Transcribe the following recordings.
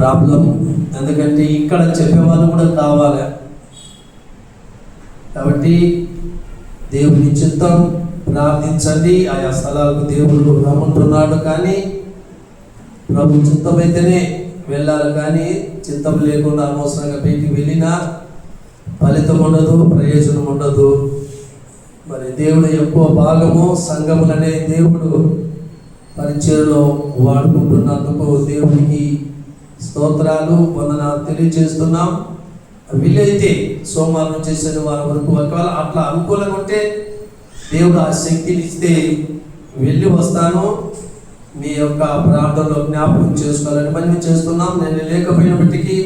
Problem. ఎందుకంటే ఇక్కడ చెప్పేవాళ్ళు కూడా కావాలి. కాబట్టి దేవుని చిత్తం ప్రార్థించండి. ఆయా స్థలాలకు దేవుడు రమ్మంటున్నాడు, కానీ ప్రభు చిత్తమైతేనే వెళ్ళాలి. కానీ చిత్తం లేకుండా అనవసరంగా బయటికి వెళ్ళినా ఫలితం ఉండదు, ప్రయోజనం ఉండదు. మరి దేవుడు ఎక్కువ భాగము సంఘములనే దేవుడు పరిచయలో వాడుకుంటున్నందుకు దేవునికి స్తోత్రాలు, వందనాలు తెలియజేస్తున్నాం. వీలైతే సోమవారం నుంచి శనివారం వరకు ఒకవేళ అట్లా అనుకూలంగా ఉంటే దేవుడు ఆ శక్తిని ఇస్తే వెళ్ళి వస్తాను. మీ యొక్క ప్రార్థనలో జ్ఞాపకం చేసుకోవాలని మనం చేస్తున్నాం. నేను లేకపోయినప్పటికీ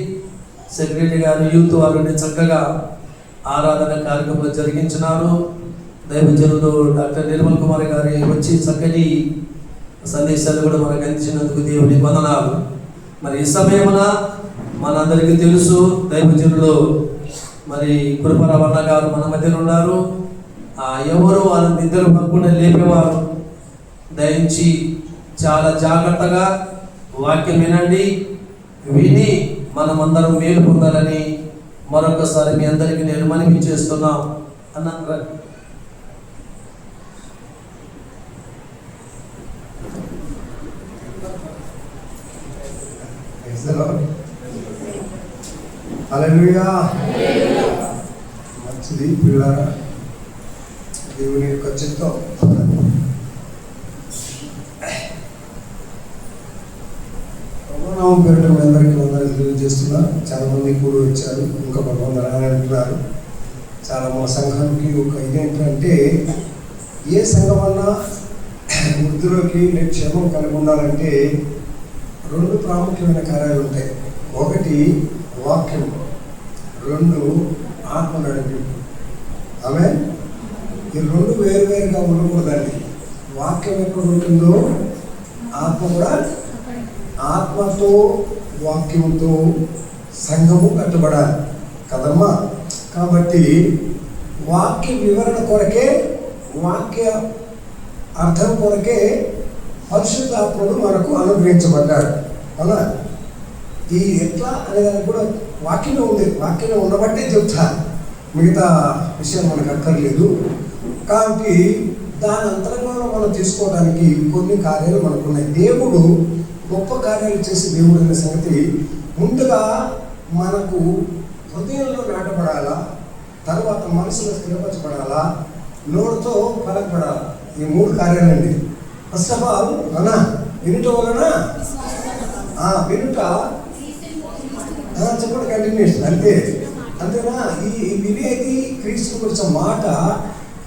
సెక్రటరీ గారు, యూత్ వారిని చక్కగా ఆరాధన కార్యక్రమాలు జరిగించినారు. దైవజనులు డాక్టర్ నిర్మల్ కుమార్ గారి వచ్చి చక్కటి సందేశాలు కూడా మనకు అందించినందుకు దేవుని వందనాలు. మరి ఈ సమయమున మనందరికీ తెలుసు, దైవజనులు మరి కురుపరవన్న గారు మన మధ్యలో ఉన్నారు. ఎవరు వాళ్ళ నిద్ర పక్కకుండా లేపేవారు. దయించి చాలా జాగ్రత్తగా వాక్యం వినండి. విని మనమందరం మేలు పొందాలని మరొకసారి మీ అందరికీ నేను మనవి చేస్తున్నాం. అన్న హల్లెలూయా. మంచిది పిల్లరా, దేవుని యొక్క చిత్తం. ప్రభునామం పేరిట మీ అందరికీ వందనాలు తెలియజేస్తున్నారు. చాలా మంది కూడి వచ్చారు, ఇంకా కొంతమంది రానంటున్నారు. చాలా మా సంఘానికి ఒక ఇదేంటంటే, ఏ సంఘం అన్నా వృద్ధిలోకి క్షేమం కలిగి ఉండాలంటే 2 ప్రాముఖ్యమైన కార్యాలు ఉంటాయి. ఒకటి వాక్యం, 2 ఆత్మ నడిపింపు. ఆమె ఈ 2 వేరువేరుగా ఉండకూడదండి. వాక్యం ఎక్కడ ఉంటుందో ఆత్మ కూడా, ఆత్మతో వాక్యంతో సంఘము కట్టబడాలి కదమ్మా. కాబట్టి వాక్య వివరణ కొరకే, వాక్య అర్థం కొరకే పరిశుద్ధాత్ముడు మనకు అనుగ్రహించబడ్డాడు. అవునా? ఈ ఎట్లా అనేదానికి కూడా వాక్యంలో ఉంది. వాక్యంలో ఉండబట్టే చెప్తా, మిగతా విషయం మనకు అక్కర్లేదు. కాబట్టి దాని అంతరంగంలో మనం తీసుకోవడానికి కొన్ని కార్యాలు మనకున్నాయి. దేవుడు గొప్ప కార్యాలు చేసి దేవుడు అనే సంగతి ముందుగా మనకు హృదయంలో నాటబడాలా, తర్వాత మనసులో స్థిరపరచబడాలా, నోటితో పలకబడాలా. ఈ 3 కార్యాలండి. ఫస్ట్ ఆఫ్ ఆల్ అన్నా వినుట వలన వినుట చెప్పండి, కంటిన్యూషన్ అంతేనా. ఈ వినేది క్రీస్తు గురించి మాట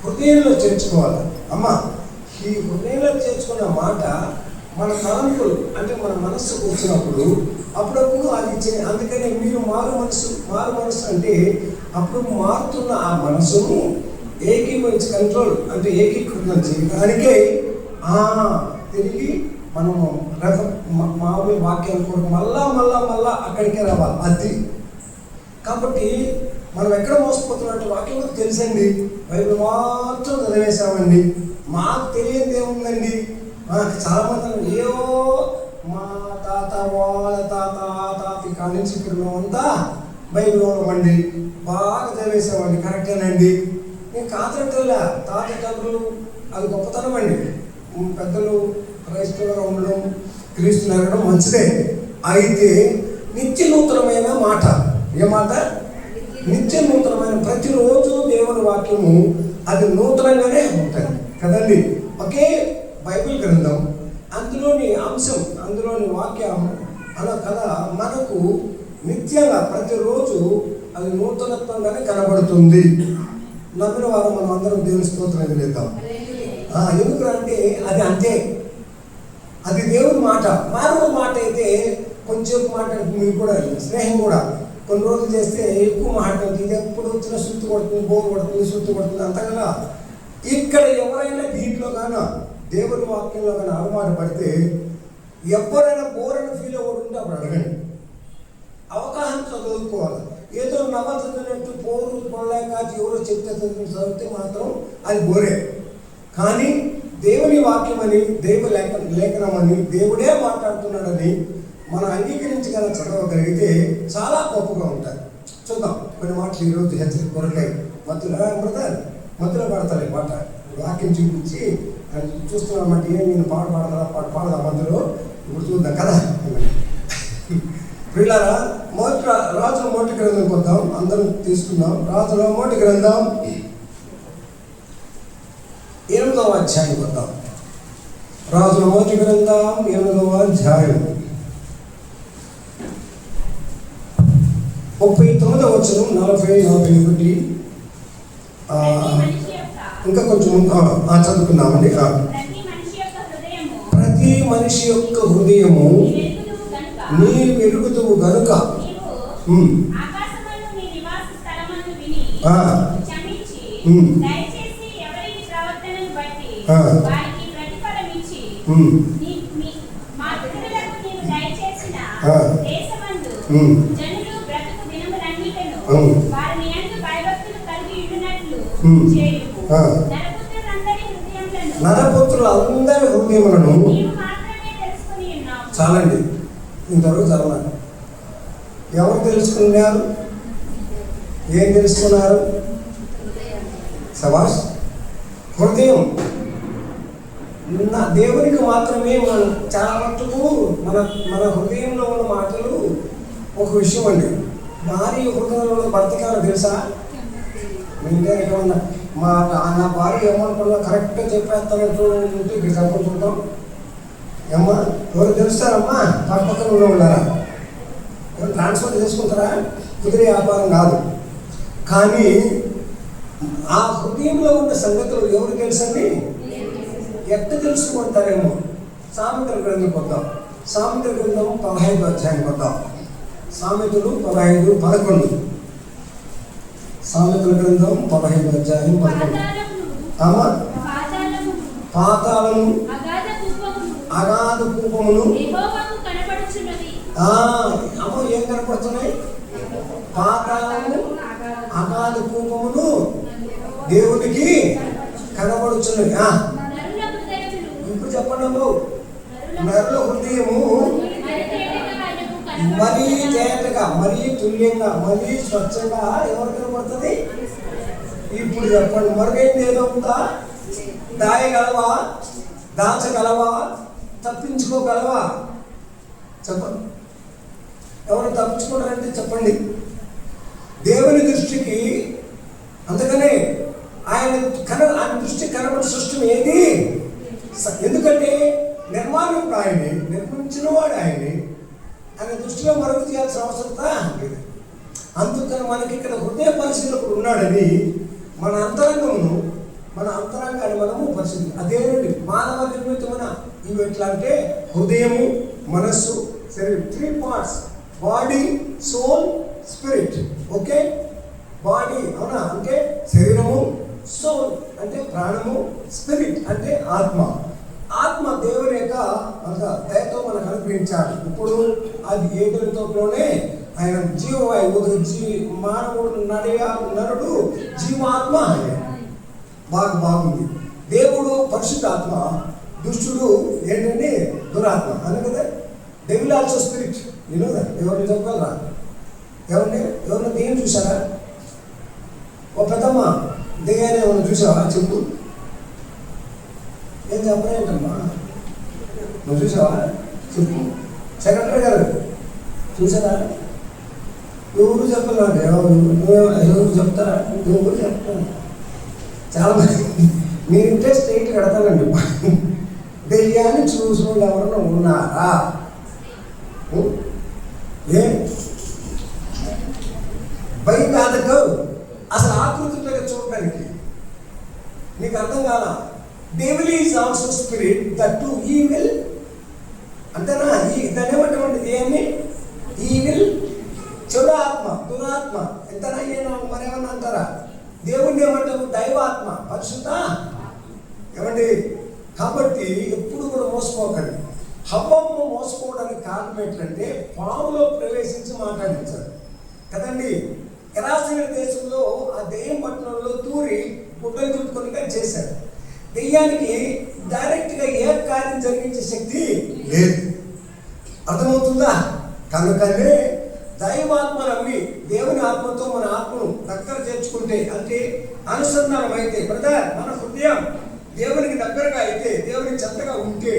హృదయంలో చేర్చుకోవాలి. అమ్మా, ఈ హృదయంలో చేర్చుకున్న మాట మన తలంపులు అంటే మన మనస్సుకు వచ్చినప్పుడు అప్పుడప్పుడు అది అందుకని మీరు మారు మనసు అంటే అప్పుడు మారుతున్న ఆ మనసును ఏకీభవించి కంట్రోల్ అంటే ఏకీకృతం చేయడానికే తిరిగి మనము మామూలు వాక్యాలు కూడా మళ్ళా అక్కడికే రావాలి. అది కాబట్టి మనం ఎక్కడ మోసపోతున్నట్టు వాక్యం కూడా తెలుసండి. బైబిల్ మాత్రం చదివేశామండి, మాకు తెలియదు ఏముందండి. చాలా మంది ఏవో మా తాత వాళ్ళ తాత కాడి నుంచి ఇక్కడ అంతా బైబిల్ ఉండమండి, బాగా చదివేశామండి, కరెక్టేనండి. నేను కాదంటలే, తాత తండ్రులు అది గొప్పతనం అండి. పెద్దలు క్రైస్తవులుగా ఉండడం, క్రీస్తులు అనడం మంచిదే. అయితే నిత్య నూతనమైన మాట, ఏ మాట? నిత్య నూతనమైన. ప్రతిరోజు దేవుని వాక్యము అది నూతనంగానే ఉంటుంది కదండి. ఒకే బైబిల్ గ్రంథం, అందులోని అంశం, అందులోని వాక్యం అలా కదా మనకు నిత్యంగా ప్రతిరోజు అది నూతనత్వంగానే కనబడుతుంది. నమ్మిన వారు మనం అందరం దేవుని స్తోత్రం చేద్దాం. ఎందుకంటే అది అంతే, అది దేవుని మాట. మానవ మాట అయితే కొంచెం మాట మీకు కూడా స్నేహం కూడా కొన్ని రోజులు చేస్తే ఎక్కువ మాట్లాడుతుంది. ఇది ఎప్పుడు వచ్చినా సుత్తు కొడుతుంది, బోర్ కొడుతుంది, సుత్తు కొడుతుంది అంత కదా. ఇక్కడ ఎవరైనా దీంట్లో కానీ దేవుని వాక్యంలో కానీ అలవాటు పడితే ఎవరైనా బోరని ఫీల్ అవ్వకుంటే అప్పుడు అడగండి. అవగాహన చదువుకోవాలి. ఏదో నవ్వ చదివినట్టు పోరు పొడలేక ఎవరో చెప్తే చదివితే మాత్రం అది బోరే. కానీ దేవుని వాక్యం అని, లేఖనం అని, దేవుడే మాట్లాడుతున్నాడని మనం అంగీకరించగల చదవగలిగితే చాలా గొప్పగా ఉంటాయి. చూద్దాం కొన్ని మాటలు ఈరోజు హెచ్చరిక కొరకాయి. మధ్యలో పడతారు ఈ పాట. వాక్యం చూపించి చూస్తున్నామంటే ఏం నేను పాడదా మధ్యలో. ఇప్పుడు చూద్దాం కదా. పిల్లరా, రాజుల మొదటి గ్రంథం కొద్దాం, అందరం తీసుకుందాం. రాజుల మొదటి గ్రంథం 8వ అధ్యాయం కొద్దాం. రాజుల మొదటి గ్రంథం 8వ అధ్యాయం 39వ వచనం 40-41. ఇంకా కొంచెం చదువుకుందామండి. ప్రతి మనిషి యొక్క హృదయము నీ వెలుగుతువు గనుక నరపుత్రులందరి హృదయములను చాలండి. ఇంతవరకు చదవాలి. ఎవరు తెలుసుకున్నారు? ఏం తెలుసుకున్నారు? సవాష్. హృదయం దేవునికి మాత్రమే. మనం చాలా మట్టుకు మన హృదయంలో ఉన్న మాటలు ఒక విషయం అండి. భార్య హృదయంలో భర్తకాలు తెలుసా? అంటే ఏమన్నా నా భార్య ఏమనుకున్నా కరెక్ట్గా చెప్పేస్తానంటూ ఉంటే ఇక్కడ చెప్పనుకుంటాం. ఏమ్మా ఎవరు తెలుస్తారమ్మా? పక్కన ఉన్నారా? ఎవరు ట్రాన్స్ఫర్ చేసుకుంటారా? కుదిరే వ్యాపారం కాదు. కానీ ఆ హృదయంలో ఉన్న సంగతులు ఎవరు తెలుసండి? ఎట్ట తెలుసుకుంటారేమో. సామెతల గ్రంథం కొద్దాం. సామెతల గ్రంథం 15వ అధ్యాయం కొద్దాం. సామెతలు 15-11. సామెతల గ్రంథం 15వ అధ్యాయం 11. పాతాళము అగాధ కూపమును అమ్మో ఏం కనపడుతున్నాయి? పాతాళము అగాధ కూపమును దేవునికి కనబడుచున్నది. ఇప్పుడు చెప్పండి అమ్మో. నరుల హృదయము మరీ తేటగా, మరీ తుల్యంగా, మరీ స్వచ్ఛంగా ఎవరు కనబడుతుంది? ఇప్పుడు చెప్పండి. మరుగైంది ఏదో ఉందా? దాయగలవా? దాచగలవా? తప్పించుకోగలవా? చెప్పండి. ఎవరు తప్పించుకుంటారంటే చెప్పండి. దేవుని దృష్టికి అందుకనే ఆయన దృష్టికి కనబడి సృష్టి ఏది? ఎందుకంటే నిర్మాణం ఆయనే, నిర్మించిన వాడు ఆయనే. ఆయన దృష్టిలో మరొక చేయాల్సిన అవసరం లేదు. అందుకని మనకి ఇక్కడ హృదయ పరిశీలకుడు ఉన్నాడని మన అంతరంగాన్ని మనము పరిశీలి. అదేనండి మానవ నిర్మితమైన ఇవి ఎట్లా అంటే హృదయము, మనస్సు, శరీరం. 3 parts: body, soul, spirit. Okay, body అవునా అంటే శరీరము, సోల్ అంటే ప్రాణము, స్పిరిట్ అంటే ఆత్మ. ఆత్మ దేవుని యొక్క దయతో మనకు అనుగ్రహించాడు. ఇప్పుడు అది ఏదైతోనే ఆయన జీవవాయువు మానవుడు నరుడు జీవాత్మ. బాగుంది. దేవుడు పరిశుద్ధాత్మ, దుష్టుడు ఏంటంటే దురాత్మ. అదే కదా. Devil also spirit. ఎవరిని చెప్పగలరా? ఎవరిని దెయ్యం చూసారా? ఓ పెద్దమ్మ దెయ్యాన్ని ఏమన్నా చూసావా? చెప్పు. ఏం చెప్పలేంటమ్మా? నువ్వు చూసావా? చెప్పు. సెక్రటరీ గారు చూసారా? ఎవరు చెప్పలేదు. ఎవరు చెప్తారా? ఎవరు చెప్తారు? చాలా మంది మీరింటే స్ట్రైట్ కడతానండి. దెయ్యాన్ని చూసిన వాళ్ళు ఎవరన్నా ఉన్నారా? ఏ భయం కాదకు అసలు ఆకృతిలో చూడడానికి నీకు అర్థం కాల. Devil is also spirit, that to evil. అంతేనా? దాన్ని ఏమంటామండి? దేన్ని? ఈవిల్, చెడు ఆత్మ, దురాత్మ. ఎంతనా ఏమో మరేమన్నా అంటారా? దేవుణ్ణి ఏమంటారు? దైవాత్మ, పరిశుద్ధ. ఏమండి? కాబట్టి ఎప్పుడు కూడా మోసపోకండి. హవ్వమ్మ మోసపోవడానికి కారణం ఏంటంటే పాములో ప్రవేశించి మాట్లాడించారు కదండి. గెరాసీన దేశంలో ఆ దెయ్యం పట్టణంలో దూరి గుడ్డలు చుట్టుకొని చేశారు. దెయ్యానికి డైరెక్ట్గా ఏ కార్యం జరిగించే శక్తి లేదు. అర్థమవుతుందా? కనుకనే దైవాత్మ నమ్మి దేవుని ఆత్మతో మన ఆత్మను దగ్గర చేర్చుకుంటే, అంటే అనుసంధానం అయితే, బ్రదర్ మన హృదయం దేవునికి దగ్గరగా అయితే, దేవునికి చెత్తగా ఉంటే,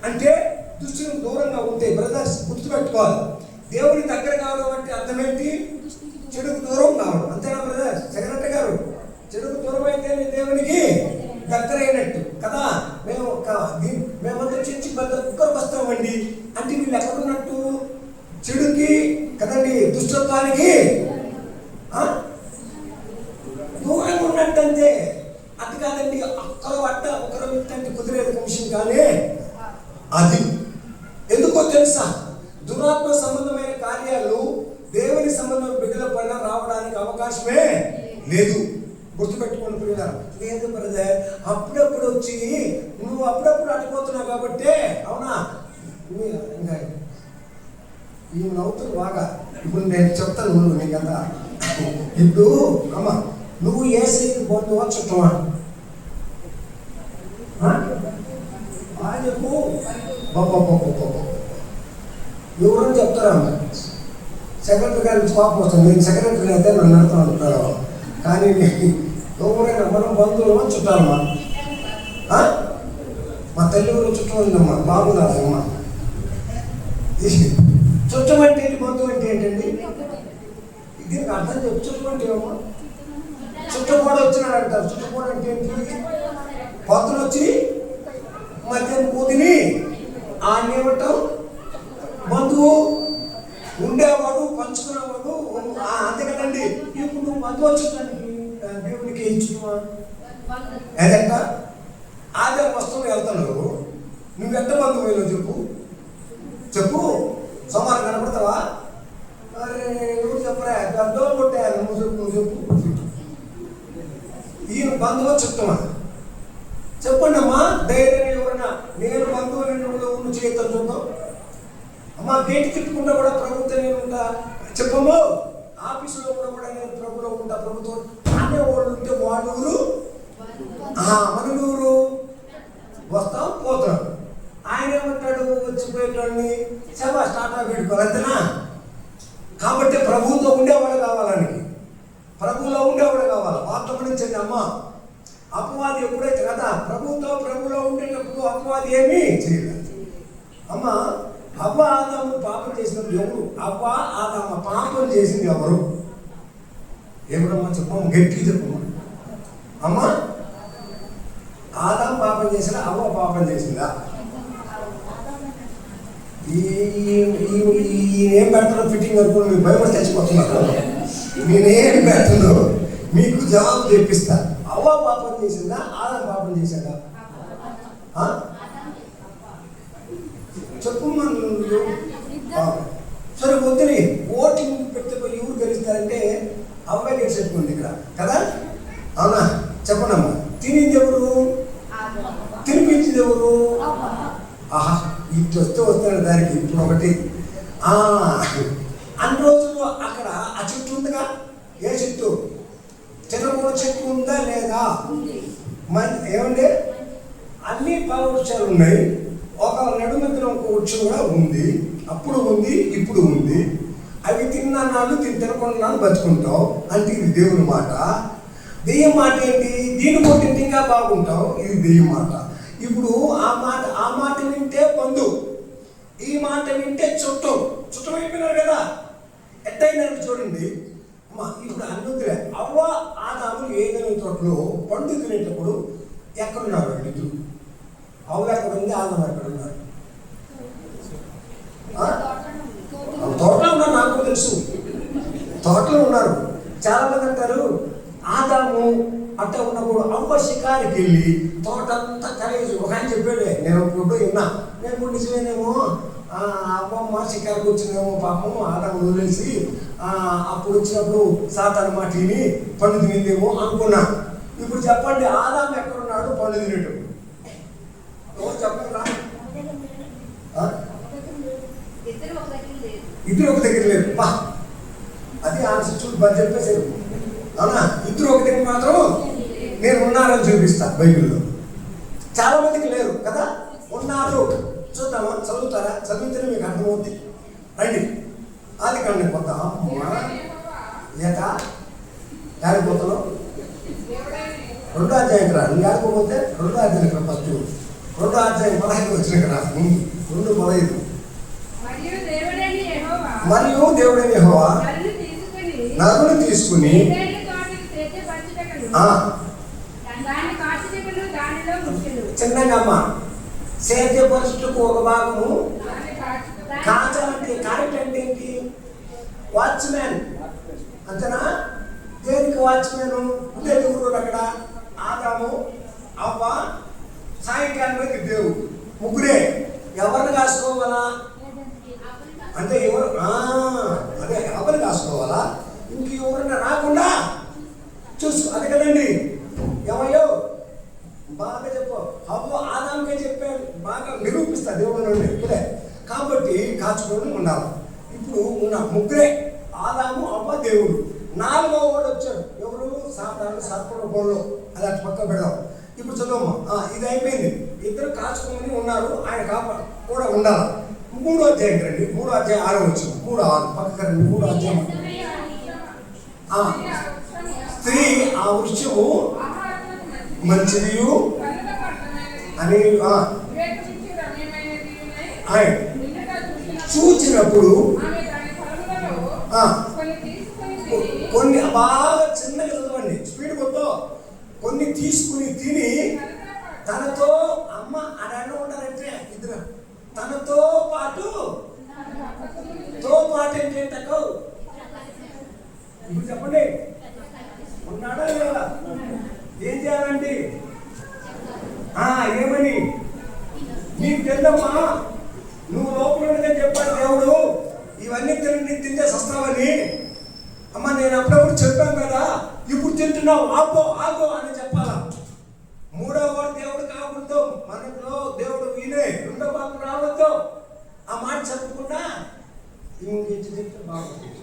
అంటే దుష్టులకు దూరంగా ఉంటే, బ్రదర్స్ గుర్తుపెట్టుకోవాలి. దేవునికి దగ్గర కావడం అంటే అర్థం ఏంటి? చెడుకు దూరం కావడం. అంతేనా బ్రదర్? సెక్రటరీ గారు, చెడుకు దూరం అయితే దేవునికి దగ్గర అయినట్టు కదా. మేమంతా చర్చి దగ్గరకు వస్తామండి అంటే వీళ్ళు ఎక్కడున్నట్టు? చెడుకి కదండి, దుష్టత్వానికి దూరంగా ఉన్నట్టు అంతే. అది కాదండి ఒక్కరు అట్ట ఒకరు అంటే కుదిరేది విషయం కానీ అది ఎందుకో తెలుసా? దురాత్మ సంబంధమైన కార్యాలు దేవుని సంబంధం బిడ్డల పైన రావడానికి అవకాశమే లేదు. గుర్తుపెట్టుకోండి పిల్లలు. లేదు బ్రదర్, అప్పుడప్పుడు వచ్చి నువ్వు అప్పుడప్పుడు అటుపోతున్నావు కాబట్టి, అవునా? ఈ నవ్వుతుంది బాగా. ఇప్పుడు నేను చెప్తాను నువ్వు నీకంతా. ఇప్పుడు అమ్మ, నువ్వు ఏసైకి బంధువా చుట్టమా? చెప్పు. ఎవరని చెప్తారా? సెక్రటరీ గారి కోపం వస్తుంది. నేను సెక్రటరీ అయితే నన్ను నడుతూ ఉంటారు. కానీ ఎవరైనా మనం బంధువులమా చుట్టాలమ్మా? మా తల్లి ఊరు చుట్టం ఉందమ్మా, బాబుదాసమ్మా. చుట్టం అంటే ఏంటి? బంధువు అంటే ఏంటండి? దీనికి అర్థం చెప్పు. చుట్టం అంటే ఏమో చుట్టపోడు వచ్చినాడు అంటారు. చుట్టపోడు అంటే ఏంటి? పొద్దున వచ్చి మధ్యాహ్నం కూతిని ఆడేమంటాం బంధువు, ఉండేవాడు, పంచుకునేవాడు, అంతే కదండి. ఇప్పుడు నువ్వు బంధువు వచ్చడానికి దేవునికి ఇచ్చుమా? ఏదంట ఆదే వస్తువులు వెళ్తాను. నువ్వు ఎంత బంధువు అయినా చెప్పు చెప్పు. సోమవారం కనపడతావా? అరే నువ్వు చెప్పరా, గద్దోలు కొట్టాను, నువ్వు చెప్పు. ఈయన బంధువు చుట్టమా? చెప్పండి అమ్మా, ధైర్యం ఎవరన్నా నేను బంధువు ఉన్న చేద్దాం చూద్దాం. అమ్మా గేటు తిట్టుకుంటా కూడా ప్రభుత్వం నేను ఉంటా చెప్పము. ఆఫీసులో కూడా నేను ప్రభులో ఉంటా, ప్రభుత్వం అనే వాళ్ళు ఉంటే వాళ్ళ ఊరు మన ఊరు వస్తాం పోతాం. ఆయన ఏమంటాడు? వచ్చిపోయేటోడిని సేవ స్టార్ట్ పెట్టుకోవాలి, అంతేనా? కాబట్టి ప్రభుత్వం ఉండేవాడు కావాలని, ప్రభువులో ఉండేవాడు కావాలి. వార్త గురించండి అమ్మ. అపవాది ఎప్పుడైతే కదా ప్రభులో ఉండేటప్పుడు అపవాది ఏమీ చేయలేదు అమ్మ. అవ్వ ఆదాము పాపం చేసినప్పుడు ఎవరు? అవ్వ ఆదామ పాపం చేసింది ఎవరు? ఎవరమ్మా చెప్పమ్మా, గట్టిగా చెప్పమ్మా అమ్మ. ఆదాం పాపం చేసినా అవ్వ పాపం చేసిందా? ఏం పెడతారో ఫిట్టింగ్ అనుకుని మీకు భయపడి తెచ్చిపోతున్నారు. నేనేం పెడతాను మీకు జవాబు తెప్పిస్తా. అవ్వ పాపం చేసిందా? ఆదాం పాపం చేశాడా? చెప్పు. సరే వద్దుని ఓటింగ్ పెడితే ఎవరు గెలుస్తారంటే అవ్వే గెలిచేట్టుకుంది ఇక్కడ కదా, అవునా? చెప్పనమ్మా. తినింది ఎవరు? తినిపించింది ఎవరు? ఆహా, ఇటు వస్తాడు దానికి. ఇప్పుడు ఒకటి అన్ని రోజులు అక్కడ ఆ చెట్టు ఉందిగా. ఏ చెట్టు? చిన్నగూడ చెట్టు ఉందా లేదా? ఏమండి, అన్ని పల వృక్షాలు ఉన్నాయి. ఒక నడుమధ్యలో ఒక వృక్షం కూడా ఉంది. అప్పుడు ఉంది, ఇప్పుడు ఉంది. అవి తిన్నాళ్ళు తినకుండా బతుకుంటావు అంటే ఇది దేవుని మాట. దెయ్యం మాట ఏంటి? దీన్ని కొట్టింటే ఇంకా బాగుంటావు, ఇది దెయ్యం మాట. ఇప్పుడు ఆ మాట వింటే బంధువు, ఈ మాట వింటే చుట్టం అయిపోయినారు కదా. ఎట్టయినారు చూడండి అమ్మా. ఇప్పుడు అన్నుద్రే అవ్వ ఆదాములు ఏదైనా తోటలో పండు తినేటప్పుడు ఎక్కడున్నారు ఇద్దరు? అవ్వ ఎక్కడ ఉంది, ఆదాము ఎక్కడ ఉన్నారు? తోటలో ఉన్నారు, నాకు తెలుసు. తోటలో ఉన్నారు. చాలా మంది అంటారు ఆదాము అట్ట ఉన్నప్పుడు అవ్వ షికారికి వెళ్ళి తోటంతా కలిసి ఒక ఆయన చెప్పాడే, నేను ఇప్పుడు విన్నా. నేను నిజమేనేమో అవ్వమ్మ షికారికి వచ్చిందేమో పాపం ఆదాము వదిలేసి అప్పుడు వచ్చినప్పుడు సాతాను మాట విని పండు తినిందేమో అనుకున్నా. ఇప్పుడు చెప్పండి, ఆదాము ఎక్కడున్నాడు పండు తినేటప్పుడు? చెప్పండి రా. ఇద్దరు ఒక దగ్గర లేరు. బా, అది ఆన్సర్ చూడు బాగా చెప్పేసారు, అవునా? ఇద్దరు ఒక దగ్గర మాత్రం నేను ఉన్నారని చూపిస్తా బైబిల్లో. చాలా మందికి లేరు కదా, ఉన్నారు. చూద్దామా? చదువుతారా? చదివితేనే మీకు అర్థమవుతుంది. రండి, ఆది కాండం కొత్త ఏక యాడిపోతున్నాం? 2వ అధ్యాయం రా. నువ్వు ఆడుకోకపోతే 2వ అధ్యాయం ఫస్ట్ 2వ అధ్యాయం 15 వచ్చిన కదా, 2:15. మరియు దేవుడైన యెహోవా నరుని తీసుకుని చిన్నగా అమ్మ సేద్యపరుచుటకు ఒక భాగము కాచాలంటే క్యారెక్టర్ అంటే ఏంటి? వాచ్మ్యాన్ అంతేనా? దేనికి వాచ్మ్యాన్? దేవుడు అక్కడ ఆదాము అవ్వ సాయంకాలం దేవుడు ముగ్గురే. ఎవరిని కాసుకోవాలా అంటే ఎవరు? అదే ఎవరిని కాసుకోవాలా? ఇంక ఎవరన్నా రాకుండా చూసుకో. అదే కదండి. ఏమయ్యో బాగా చెప్పు. అవ్వ ఆదాముకే చెప్పాడు, బాగా నిరూపిస్తా దేవుడు నుండి ఇప్పుడే. కాబట్టి కాచుకొని ఉండాలి. ఇప్పుడు ఉన్న ముగ్గురే, ఆదాము అవ్వ దేవుడు. 4వ వాడు వచ్చాడు. ఎవరు? సాతాను సర్పరూపంలో. అది అటు పక్క పెడదాం. ఇప్పుడు చదువమ్మా. ఇది అయిపోయింది. ఇద్దరు కాచుకొని ఉన్నారు, ఆయన కూడా ఉండాలి. 3వ అధ్యాయం రండి. 3వ అధ్యాయం 6వ వచ్చింది. 3:6 పక్కన రండి. 3వ అధ్యాయం. స్త్రీ ఆ వృక్షము మంచిది అని చూచినప్పుడు కొన్ని బాగా చిన్నగా చదవండి, స్పీడ్ కొద్దో. కొన్ని తీసుకుని తిని తనతో అమ్మ అడగ ఉంటారంటే ఇద్దరు తనతో పాటు ఏంటో ఇప్పుడు చెప్పండి. ఉన్నాడా లేదా? ఏం చేయాలండి? ఏమని నీకు తెలుదమ్మా? నువ్వు లోపల ఉండదని చెప్పాడు దేవుడు. ఇవన్నీ తింటే సస్తావని. అమ్మ నేను అప్పుడప్పుడు చెప్పాను కదా, ఇప్పుడు తింటున్నావు, ఆగో అని చెప్పాలా. 3వ వాడు దేవుడు కాకూడదు. మనలో దేవుడు ఈయనే. 2వ బాబు రావద్దు. ఆ మాట చెప్పకుండా ఇంకెచ్చి తింటే బాగుంటుంది.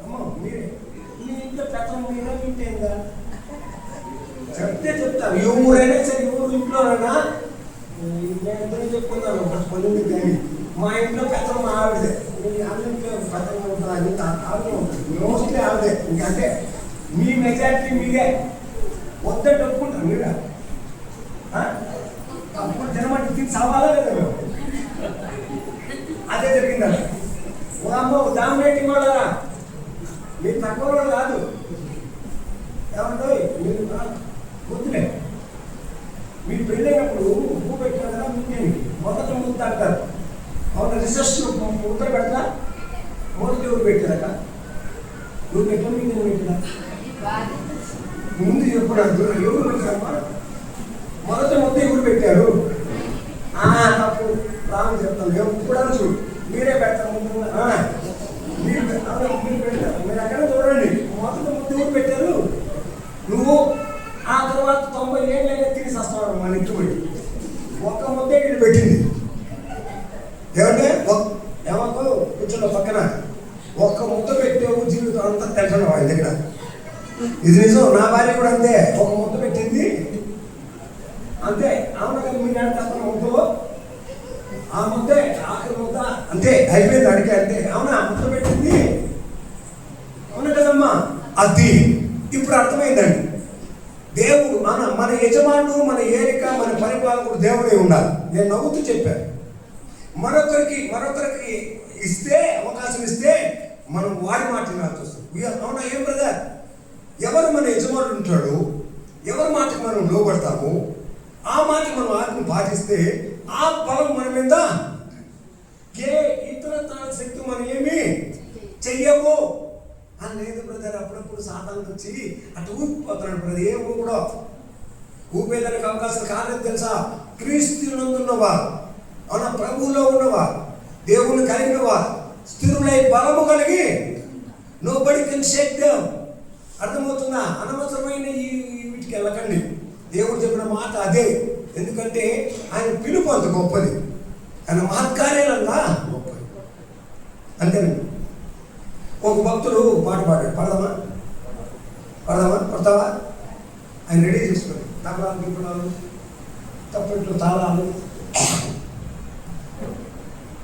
అమ్మ మీరే మీ ఇంట్లో పెట్టడం మీరే తింటేందా చెప్తే చెప్తాను. ఎవరైనా సరే, ఎవరు ఇంట్లోనైనా నేను చెప్పుకున్నాను. పని కానీ మా ఇంట్లో పెద్దలు మా ఆవిడే. అందరికీ పెద్దలు ఉంటుంది, ఆవిడే ఉంటుంది. మోస్ట్లీ ఆవిడే. ఇంకంటే మీ మెజారిటీ మీరే. వద్దంటే ఒప్పుకుంటారు మీరా? అప్పుడు జనమంటే తిని సావాలా లేదా? మేము అదే జరిగిందా? అమ్మ డామినేటింగ్ వాళ్ళరా, మీరు తక్కువ వాళ్ళు కాదు. ఏమంటే మీరు వద్దులే. మీరు పెళ్ళైనప్పుడు ఉప్పు పెట్టారు కదా, ముందు మొదట ముద్ద అంటారు. అవును, రిసెప్షన్ ముద్ద పెడతా. మొదటి ఎవరు పెట్టారట? నువ్వు పెట్టా, మీరు పెట్టా ముందు చెప్పడానికి ఎవరు పెట్టారమ్మా? మొదట ముద్ద ఎవరు పెట్టారు? తప్పు రాము చెప్తాను. మేము ఇప్పుడు చూడు, మీరే పెడతారు ముందు. మీరు పెడతారు. మీరు అక్కడ చూడండి. మొదట ముద్ద ఎవరు పెట్టారు? నువ్వు. ఆ తర్వాత 90 ఏళ్ళైనా తిరిగి వస్తాడు మన ఇంటి పోయి. ఒక్క ముద్దే ఇక్కడ పెట్టింది. ఏమంటే ఏమకు కూర్చున్న పక్కన ఒక్క ముద్ద పెట్టేవు, జీవితం అంతా టెన్షన్ వాళ్ళ దగ్గర. ఇది నిజం. నా భార్య కూడా అంతే. ఒక ముద్ద పెట్టింది అంతే. అవును కదా, మీరు అంటే అతను ముద్ద ఆ ముద్దే ఆఖరి ముద్ద అంతే, అయిపోయింది అడిగే అంతే. అవునా, ముద్ద పెట్టింది. అవును కదమ్మా. అది ఇప్పుడు అర్థమైందండి. దేవుడు మన యజమానుడు, మన ఏలిక, మన పరిపాలకుడు దేవుడే ఉండాలి. నేను నవ్వుతూ చెప్పాను. మరొకరికి ఇస్తే, అవకాశం ఇస్తే మనం వాడి మాట వినాల్సి వస్తుంది. అవునా? ఏం బ్రదర్? ఎవరు మన యజమానుడు ఉంటాడు, ఎవరి మాటకు మనం లోబడతాము, ఆ మాటకు మనం ఆత్మ పాటిస్తే ఆ బలం మన మీద. ఏ ఇతర శక్తి మనం ఏమి చెయ్యము అని లేదు బ్రదర్. అప్పుడప్పుడు సాతాను వచ్చి అటు ఊపిపోతున్నాడు బ్రదర్. ఏ ఊపిడో ఊపేదానికి అవకాశం కాలేదు తెలుసా? క్రీస్తునందున్నవారు, అవునా, ప్రభువులో ఉన్నవారు, దేవుని కలిగిన వారు, స్థిరులై బలము కలిగి నోబడి కెన్ షేక్ దెమ్. అర్థమవుతుందా? అనవసరమైన వీటికి వెళ్ళకండి. దేవుడు చెప్పిన మాట అదే. ఎందుకంటే ఆయన పిలుపు అంత గొప్పది, ఆయన మహత్కార్యాలన్నా గొప్పది. అంతేనండి. ఒక భక్తుడు పాట పాడాడు. పడతావా? ఆయన రెడీ చేసుకోండి. తబలాలు, గిప్పడాలు, తప్పట్లు, తాళాలు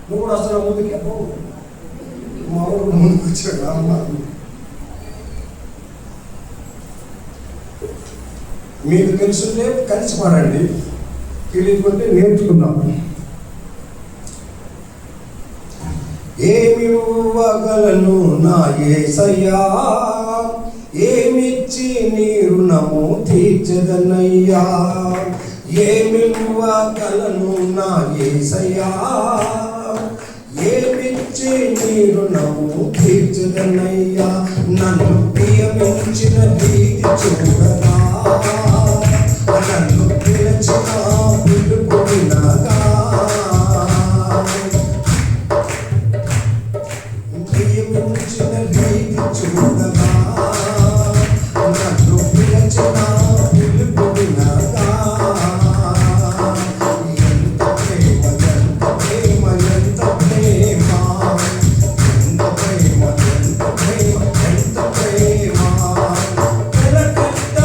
నువ్వు కూడా వస్తావు ముందుకి అబ్బో మా ఊరు ముందుకు వచ్చాడు అమ్మ. మీకు తెలుసుంటే కలిసి పాడండి, తెలియకుంటే నేర్చుకుందాం. ఏమి ఇవ్వగలను నా యేసయ్యా, ఏమిచ్చి నీ రుణము తీర్చదనయ్యా. ఏమి ఇవ్వగలను నా యేసయ్యా, ఏమిచ్చి నీ రుణము తీర్చదనయ్యా. నన్ను ప్రియమించిన రీతి చూడగా, నన్ను పిలిచిన పిలుపు వినగా, ప్రియమించిన రీతి చూడగా, నన్ను పిలిచిన పిలుపు వినగా. ఎంత ప్రేమ, ఎంత ప్రేమ, ఎంత ప్రేమ, ఎంత ప్రేమ, ఎంత ప్రేమ, ఎంత ప్రేమ. వెలకట్ట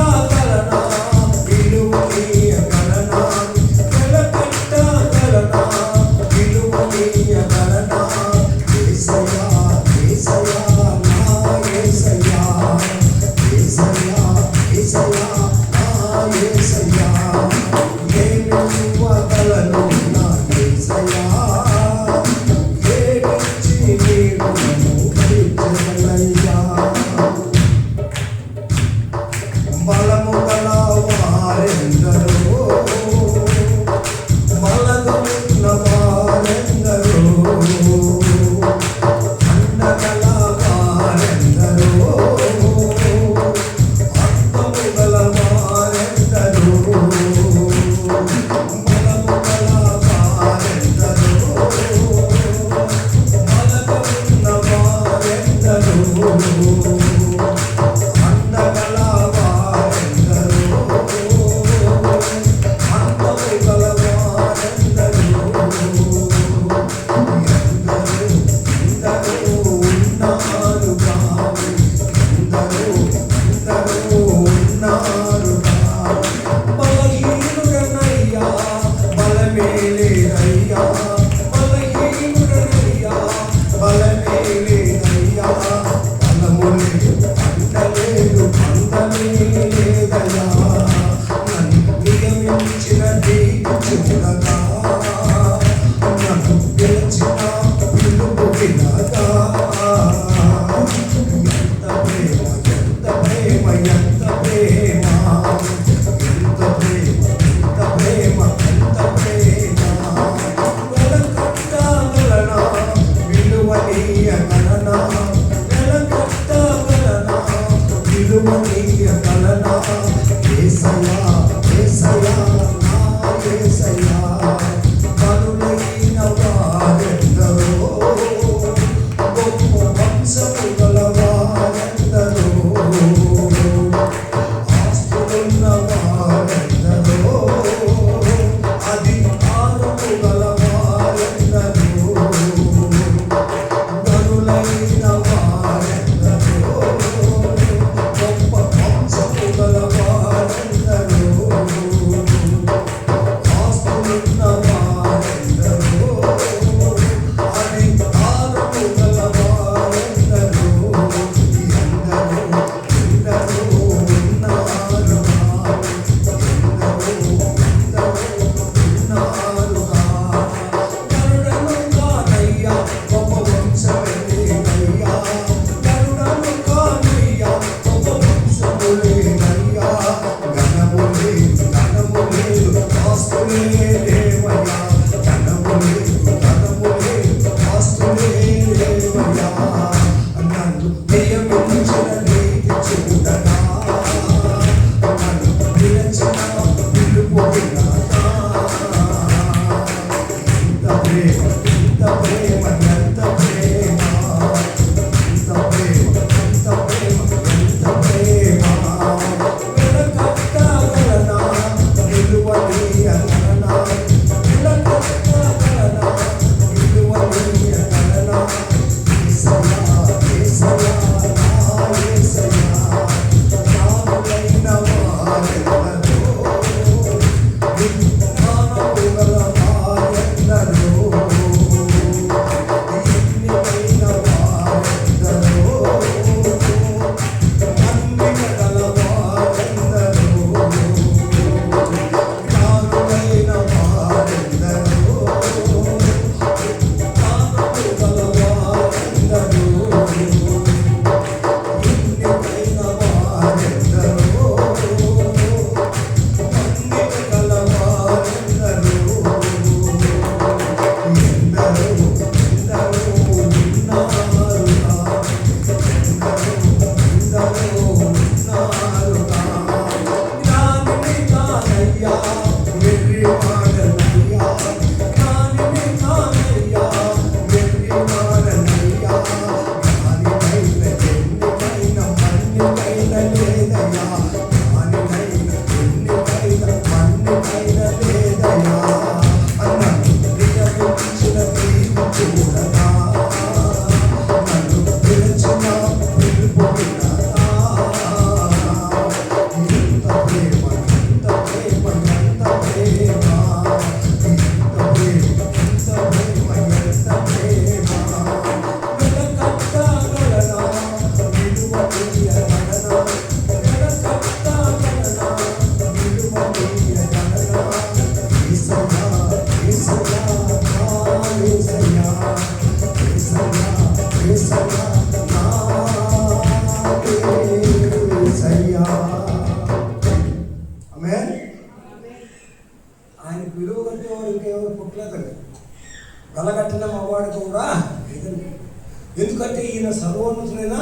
ఎందుకంటే ఈయన సర్వోన్నతులైన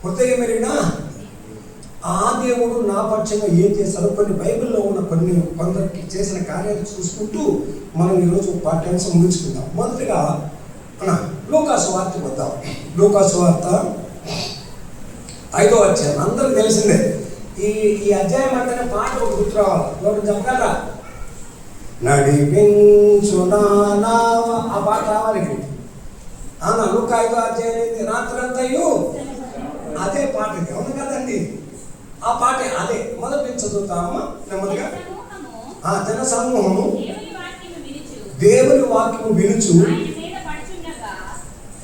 హృదయమైన ఆ దేవుడు నా పక్షంగా ఏం చేశారో కొన్ని బైబిల్లో ఉన్న కొందరికి చేసిన కార్యాలు చూసుకుంటూ మనం ఈరోజు పాఠ్యాంశం ముగించుకుందాం. మొదటిగా మన లూకాసు వార్తకు వద్దాం. లూకాసు వార్త 5వ అధ్యాయం. అందరికి తెలిసిందే. ఈ అధ్యాయం అంటేనే పాట ఒక గుర్తు రావాలి. ఒకటి చెప్పగలరా? నడిపించునా ఆ పాట రావాలి. లూకా 5వ అధ్యాయం రాత్రంతయు అదే పాట. అవును కదండి, ఆ పాట అదే. మొదటి చదువుతామా నెమ్మదిగా. జన సమూహము దేవుని వాక్యము వినుచు.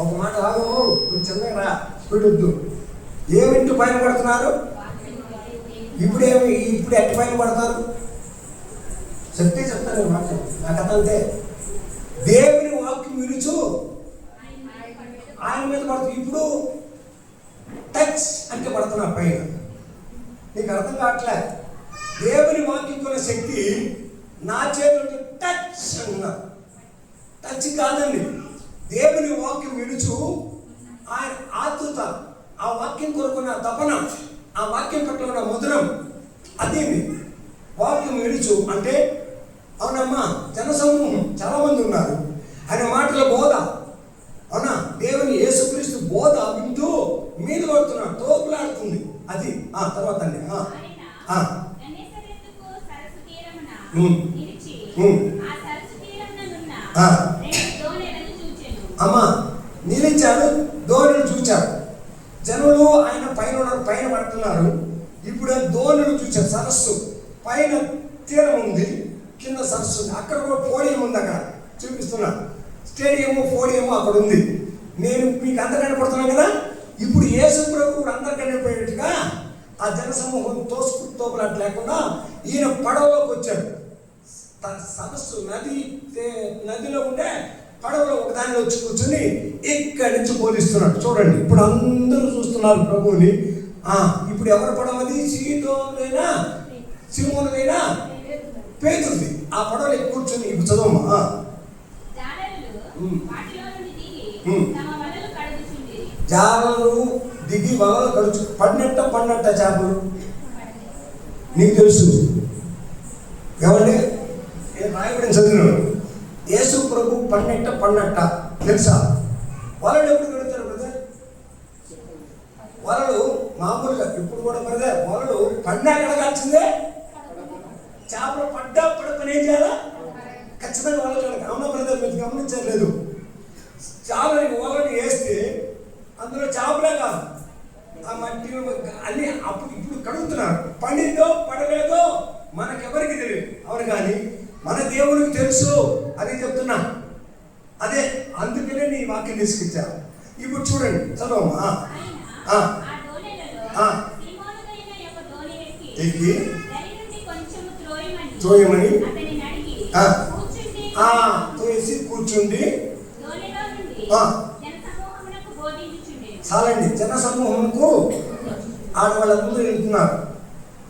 ఒక మాట ఆగము, చిన్నగా స్పీడ్ వద్దు. ఏమింటూ పైన పడుతున్నారు? ఇప్పుడు ఎట్టి పైన పడతారు? చెప్తాను మాట. నాకు అదంతే. దేవుని వాక్యం వినుచు ఆయన మీద పడుతుంది. ఇప్పుడు టచ్ అంటే పడుతున్నారు పైన. నీకు అర్థం కావట్లే. దేవుని వాక్యం కొన్న శక్తి నా చేతులతో టచ్ అన్నారు. టచ్ కాదండి, దేవుని వాక్యం వినుచు ఆయన ఆతృత, ఆ వాక్యం కొనుక్కున్న తపన, ఆ వాక్యం పట్ల ఉన్న మధురం, అదేమి వాక్యం వినుచు అంటే. అవునమ్మా, జనసమూహం చాలా మంది ఉన్నారు. ఆయన మాటల బోధ, అవునా, దేవుని యేసుక్రీస్తు బోధ వింటూ మీద పడుతున్నారు, తోపులాడుతుంది. అది తర్వాత అండి అమ్మా నిలిచాడు, దోణులు చూచారు. జనులు ఆయన పైన పడుతున్నారు. ఇప్పుడు దోణులు చూచారు. సరస్సు పైన తీరం ఉంది, కింద సరస్సు ఉంది. అక్కడ కూడా పోడియం ఉంది. అక్కడ చూపిస్తున్నా. స్టేడియము పోడియము అక్కడ ఉంది. నేను మీకు అందరు కనపడుతున్నాను కదా. ఇప్పుడు యేసు ప్రభువు అందరు కనిపోయేట్టుగా ఆ జనసమూహం తోపులాట లేకుండా ఈయన పడవలోకి వచ్చాడు. సరస్సు నదిలో ఉంటే పడవలో ఒకదానిలో వచ్చి కూర్చొని ఇక్కడి నుంచి బోధిస్తున్నాడు. చూడండి, ఇప్పుడు అందరూ చూస్తున్నారు ప్రభువుని. ఇప్పుడు ఎవరు పడవది? సిమోనుదైనా పేతురుది. ఆ పడవలో కూర్చొని ఇప్పుడు చదవమ్మా. జాలలు దిగి వలలు కడుచు. పడినట్ట చేపలు నీకు తెలుసు. ఏమండి, రాయబడిన చదివినాడు. యేసు ప్రభు పడినట్ట తెలుసా? వలలు ఎప్పుడు కడుగుతారు బ్రదర్? వలలు మామూలుగా ఇప్పుడు కూడా బ్రదర్ వలలు పడినా కడగాల్సిందే. చేపలు పడపని ఏం చేయాలా? ఖచ్చితంగా వలలు కడగ. అవునా బ్రదర్? మీరు గమనించలేదు. చేపలని వలని వేస్తే అందులో చేపలే కాదు, ఆ మట్టి అన్ని అప్పుడు ఇప్పుడు కడుగుతున్నారు. పండిందో పడలేదో మనకెవరికి తెలియదు. అవును, కానీ మన దేవునికి తెలుసు. అది చెప్తున్నా. అదే అందుకనే నీ వాక్యం తీసుకొచ్చా. ఇప్పుడు చూడండి, చదవమ్మా. ఎక్కి తోయమని తోసి కూర్చుండి. చాలండి, జన సమూహంకు ఆడవాళ్ళందరూ వెళ్తున్నారు.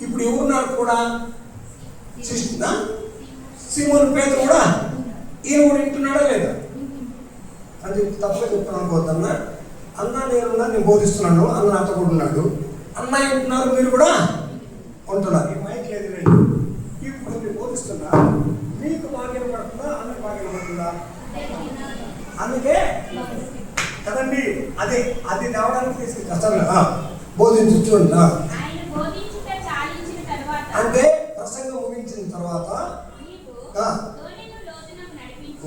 ఇప్పుడు ఎవరున్నారు కూడా? సీమోను పేతురు కూడా. ఈయన కూడా వింటున్నాడా లేదా? అది తప్పే చెప్తున్నాను పోతున్నా. అన్న నేను బోధిస్తున్నాను, అన్న నాతో కూడా ఉన్నాడు. అన్న వింటున్నారు, మీరు కూడా ఉంటున్నారు. ఈ మైక్ లేదు. ఇప్పుడు మీరు బోధిస్తున్నా, మీకు బాగా వినపడుతుందా? అన్నకు బాగా వినపడుతుందా? అందుకే కదండి, అది తేవడానికి తీసుకు కష్టం. బోధించు చూడండి. అంటే ప్రసంగం ముగించిన తర్వాత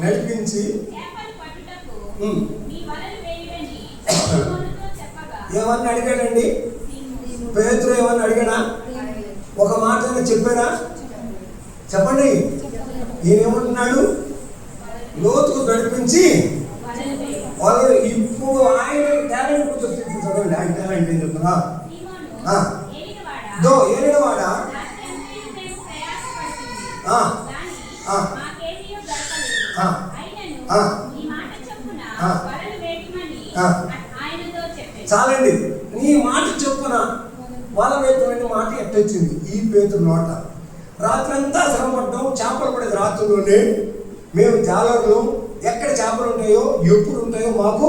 నడిపించి ఏమన్నా అడిగాడండి? పేతురు ఏమన్నా అడిగాడా? ఒక మాట చెప్పారా? చెప్పండి. ఈయనేమంటున్నాడు? లోతుకు నడిపించి వాళ్ళు. ఇప్పుడు ఆయన టాలెంట్ గురించి చదవండి. ఆయన టాలెంట్ ఏం చెప్తున్నా? ఏలినవాడా చాలండి. నీ మాట చెప్పున వాళ్ళ వేటువంటి మాట ఎట్టొచ్చింది ఈ పేతురు నోట. రాత్రి అంతా శ్రమపడ్డాం, చేపలు పడేది రాత్రుల్లోనే. మేము జాలర్లు, ఎక్కడ చేపలు ఉంటాయో ఎప్పుడు ఉంటాయో మాకు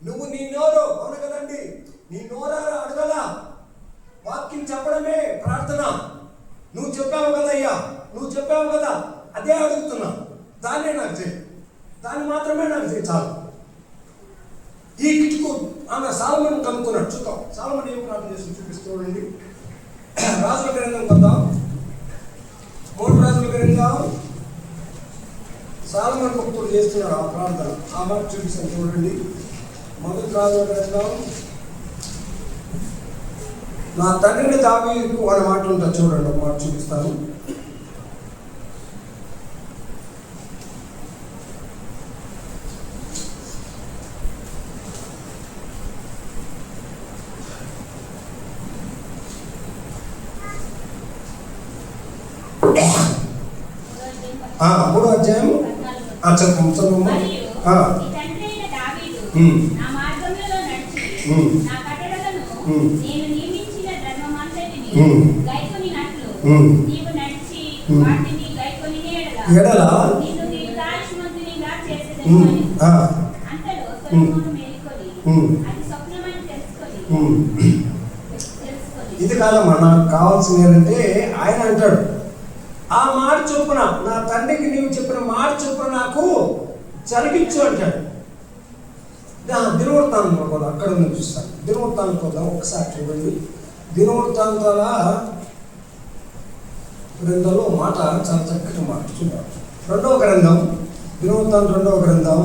నీ నోరారా అడగలా, వాక్యం చెప్పడమే ప్రార్థన. నువ్వు చెప్పావు కదయ్యా, నువ్వు చెప్పావు కదా, అదే అడుగుతున్నా. దాన్నే నాకు చేయి, దాన్ని మాత్రమే నాకు చేయి చాలు. ఈ కిటుకు ఆమె సాలమన్ కనుక్కున్నాడు. చూద్దాం సాలమన్ ఏం ప్రార్థన చేసి చూపిస్తూ. రాజుల గ్రంథం కొద్దాం, 3 రాజుల గ్రంథం. సాలమన్ భక్తుడు చేస్తున్నాడు ఆ ప్రార్థన. ఆ మాట చూపిస్తాను చూడండి. 1 రాజుల గ్రంథం. నా తండ్రిని దావీదుకు అనే మాట ఉంటుంది చూడండి, ఒక మాట చూపిస్తాను. మూడో అధ్యాయం చదువు. ఇది కాదమ్మా, నాకు కావాల్సింది ఏంటంటే ఆయన అంటాడు, ఆ మాట చొప్పున నా తండ్రికి నీవు చెప్పిన మాట చొప్పున నాకు జరిగించు అంటాడు. దినవృత్తాంతం పోదాం, అక్కడ నుంచి చూస్తాను. దినవృత్తాంతం పోదాం ఒకసారి చూడండి. దినవృత్తాంతాల గ్రంథంలో మాట చాలా చక్కటి మాట చూద్దాం. 2వ గ్రంథం, దినవృత్తాంతం 2వ గ్రంథం.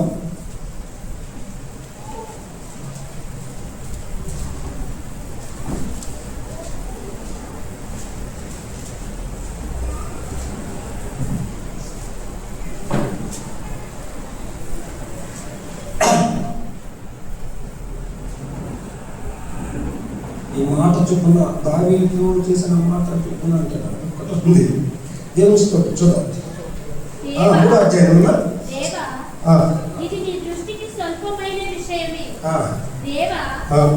ఈ మాట చొప్పున దావీదు చేసిన మాట చొప్పున అంటే ఒకటి ఉంది. దేవుని స్తోత్రం. చూద్దాం 3వ అధ్యాయం. ఇది నీ దృష్టికి స్వల్పమైన విషయమే. దేవా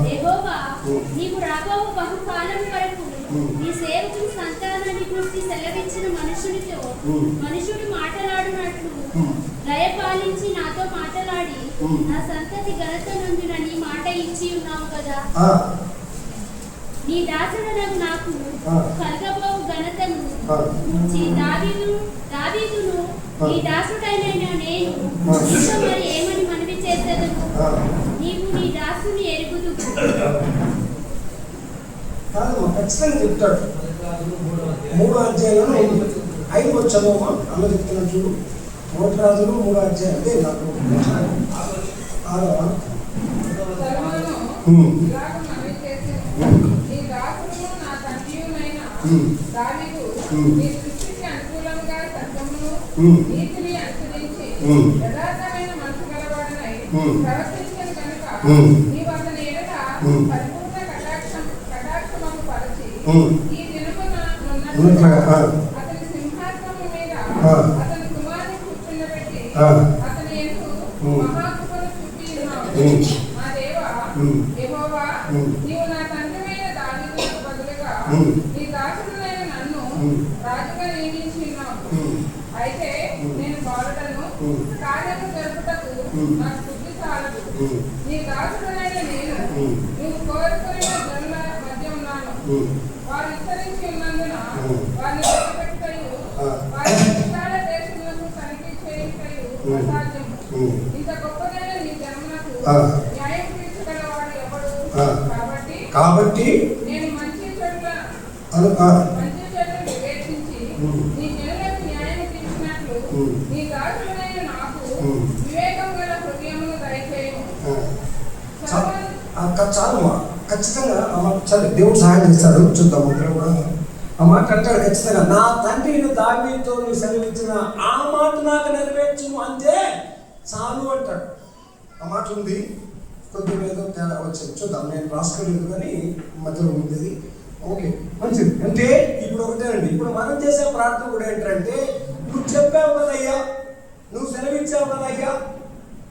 యెహోవా, నీవు రాబోవు బహుకాలం వరకు నీ సేవకుని సంతానాన్ని గురించి సెలవిచ్చిన మనుషుడు మాట్లాడునట్లు దయపాలించి నాతో మాట్లాడి నా సంతతి ఘనత నందున నీ మాట ఇచ్చి ఉన్నావు కదా. నీ దాసుడనగు నాకు కలగబోవు ఘనతను గురించి దావీదును నీ దాసుడైన నేను నీతో మరి ఏమని మనవి చేసేదను? నీవు నీ దాసుని ఎరుగుదు. ఖచ్చితంగా చెప్తాడు. 3వ అధ్యాయంలో 5 వచ్చామమ్మా అన్న చెప్తున్నాడు చూడు. 1 రాజులు 3వ అధ్యాయం. అదే నాకు 6వ. దావీదు నీ దృష్టికి అనుకూలంగా సత్యమును నీతిని అనుసరించి యథార్థమైన మనసు గలవాడనై ప్రవర్తించను కనుక నీవు అతని ఎడల పరిపూర్ణ కటాక్షమును పరచి ఈ దినమున అతని సింహాసనము మీద అతని కుమారుని కూర్చుండబెట్టి అతని యందు మహాకృపను చూపి ఉన్నావు. మా దేవా యెహోవా, నీవు నా తండ్రివైన దావీదుకు బదులుగా నీ దాసుడైన నన్ను రాజుగా నియమించి ఉన్నావు. అయితే నేను బాలుడను, కార్యము జరుపుటకు నాకు బుద్ధి చాలదు. నీ దాసుడైన నేను నీవు కోరుకున్న జనుల మధ్య ఉన్నాను. వారు విస్తరించి ఉన్నందున వారిని వదిలిపెట్టుటయు వారి విశాల దేశములకు తనిఖీ చేయుటయు అసాధ్యము. ఇంత గొప్పదైన నీ జన్మకు న్యాయం తీర్చగలవాడు ఎవడు? కాబట్టి నేను మంచి చెడులను వివేచించి నీ జనులకు న్యాయం తీర్చినట్లు నీ దాసుడైన నాకు వివేకం గల హృదయమును దయచేయము. చాలమ్మా, ఖచ్చితంగా చాలా దేవుడు సహాయం చేస్తాడు. చూద్దాం అందరూ కూడా ఆ మాట అంటాడు ఖచ్చితంగా. నా తండ్రిని దావీదుతో సెలవిచ్చిన ఆ మాట నాకు నెరవేర్చుము అంతే చాలు అంటాడు. ఆ మాట ఉంది. కొద్దిగా ఏదో తేడా వచ్చింది చూద్దాం. నేను రాసుకోలేదు కానీ మధ్యలో ఉంది. ఓకే, మంచిది. అంటే ఇప్పుడు ఒకటేనండి, ఇప్పుడు మనం చేసే ప్రార్థన కూడా ఏంటంటే, నువ్వు చెప్పావు కదయ్యా, నువ్వు సెలవిచ్చావు కదయ్యా,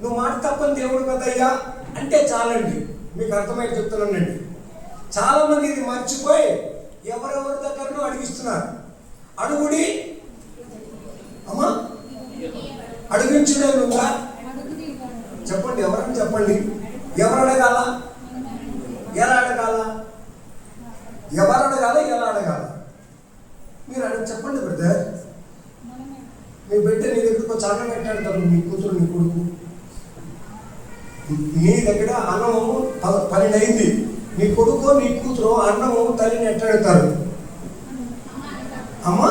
నువ్వు మాట తప్పని దేవుడు కదయ్యా అంటే చాలండి. మీకు అర్థమైతే చెప్తున్నానండి. చాలా మంది ఇది మర్చిపోయి ఎవరెవరి దగ్గరనో అడిగిస్తున్నారు. అడుగుడి అమ్మా, అడిగించుడే ఉందా చెప్పండి, ఎవరని చెప్పండి. ఎవరు అడగాల? ఎలా అడగాల? ఎవరు అడగాల? ఎలా అడగాల? మీరు అడగ చెప్పండి బ్రదర్. మీ బిడ్డ నీ దగ్గరకు వచ్చి అన్నం పెట్టాడతారు, నీ కూతురు నీ కొడుకు. నీ దగ్గర అన్నము 12 అయింది, నీ కొడుకు నీ కూతురు అన్నము తల్లిని ఎట్టాడుతారు? అమ్మా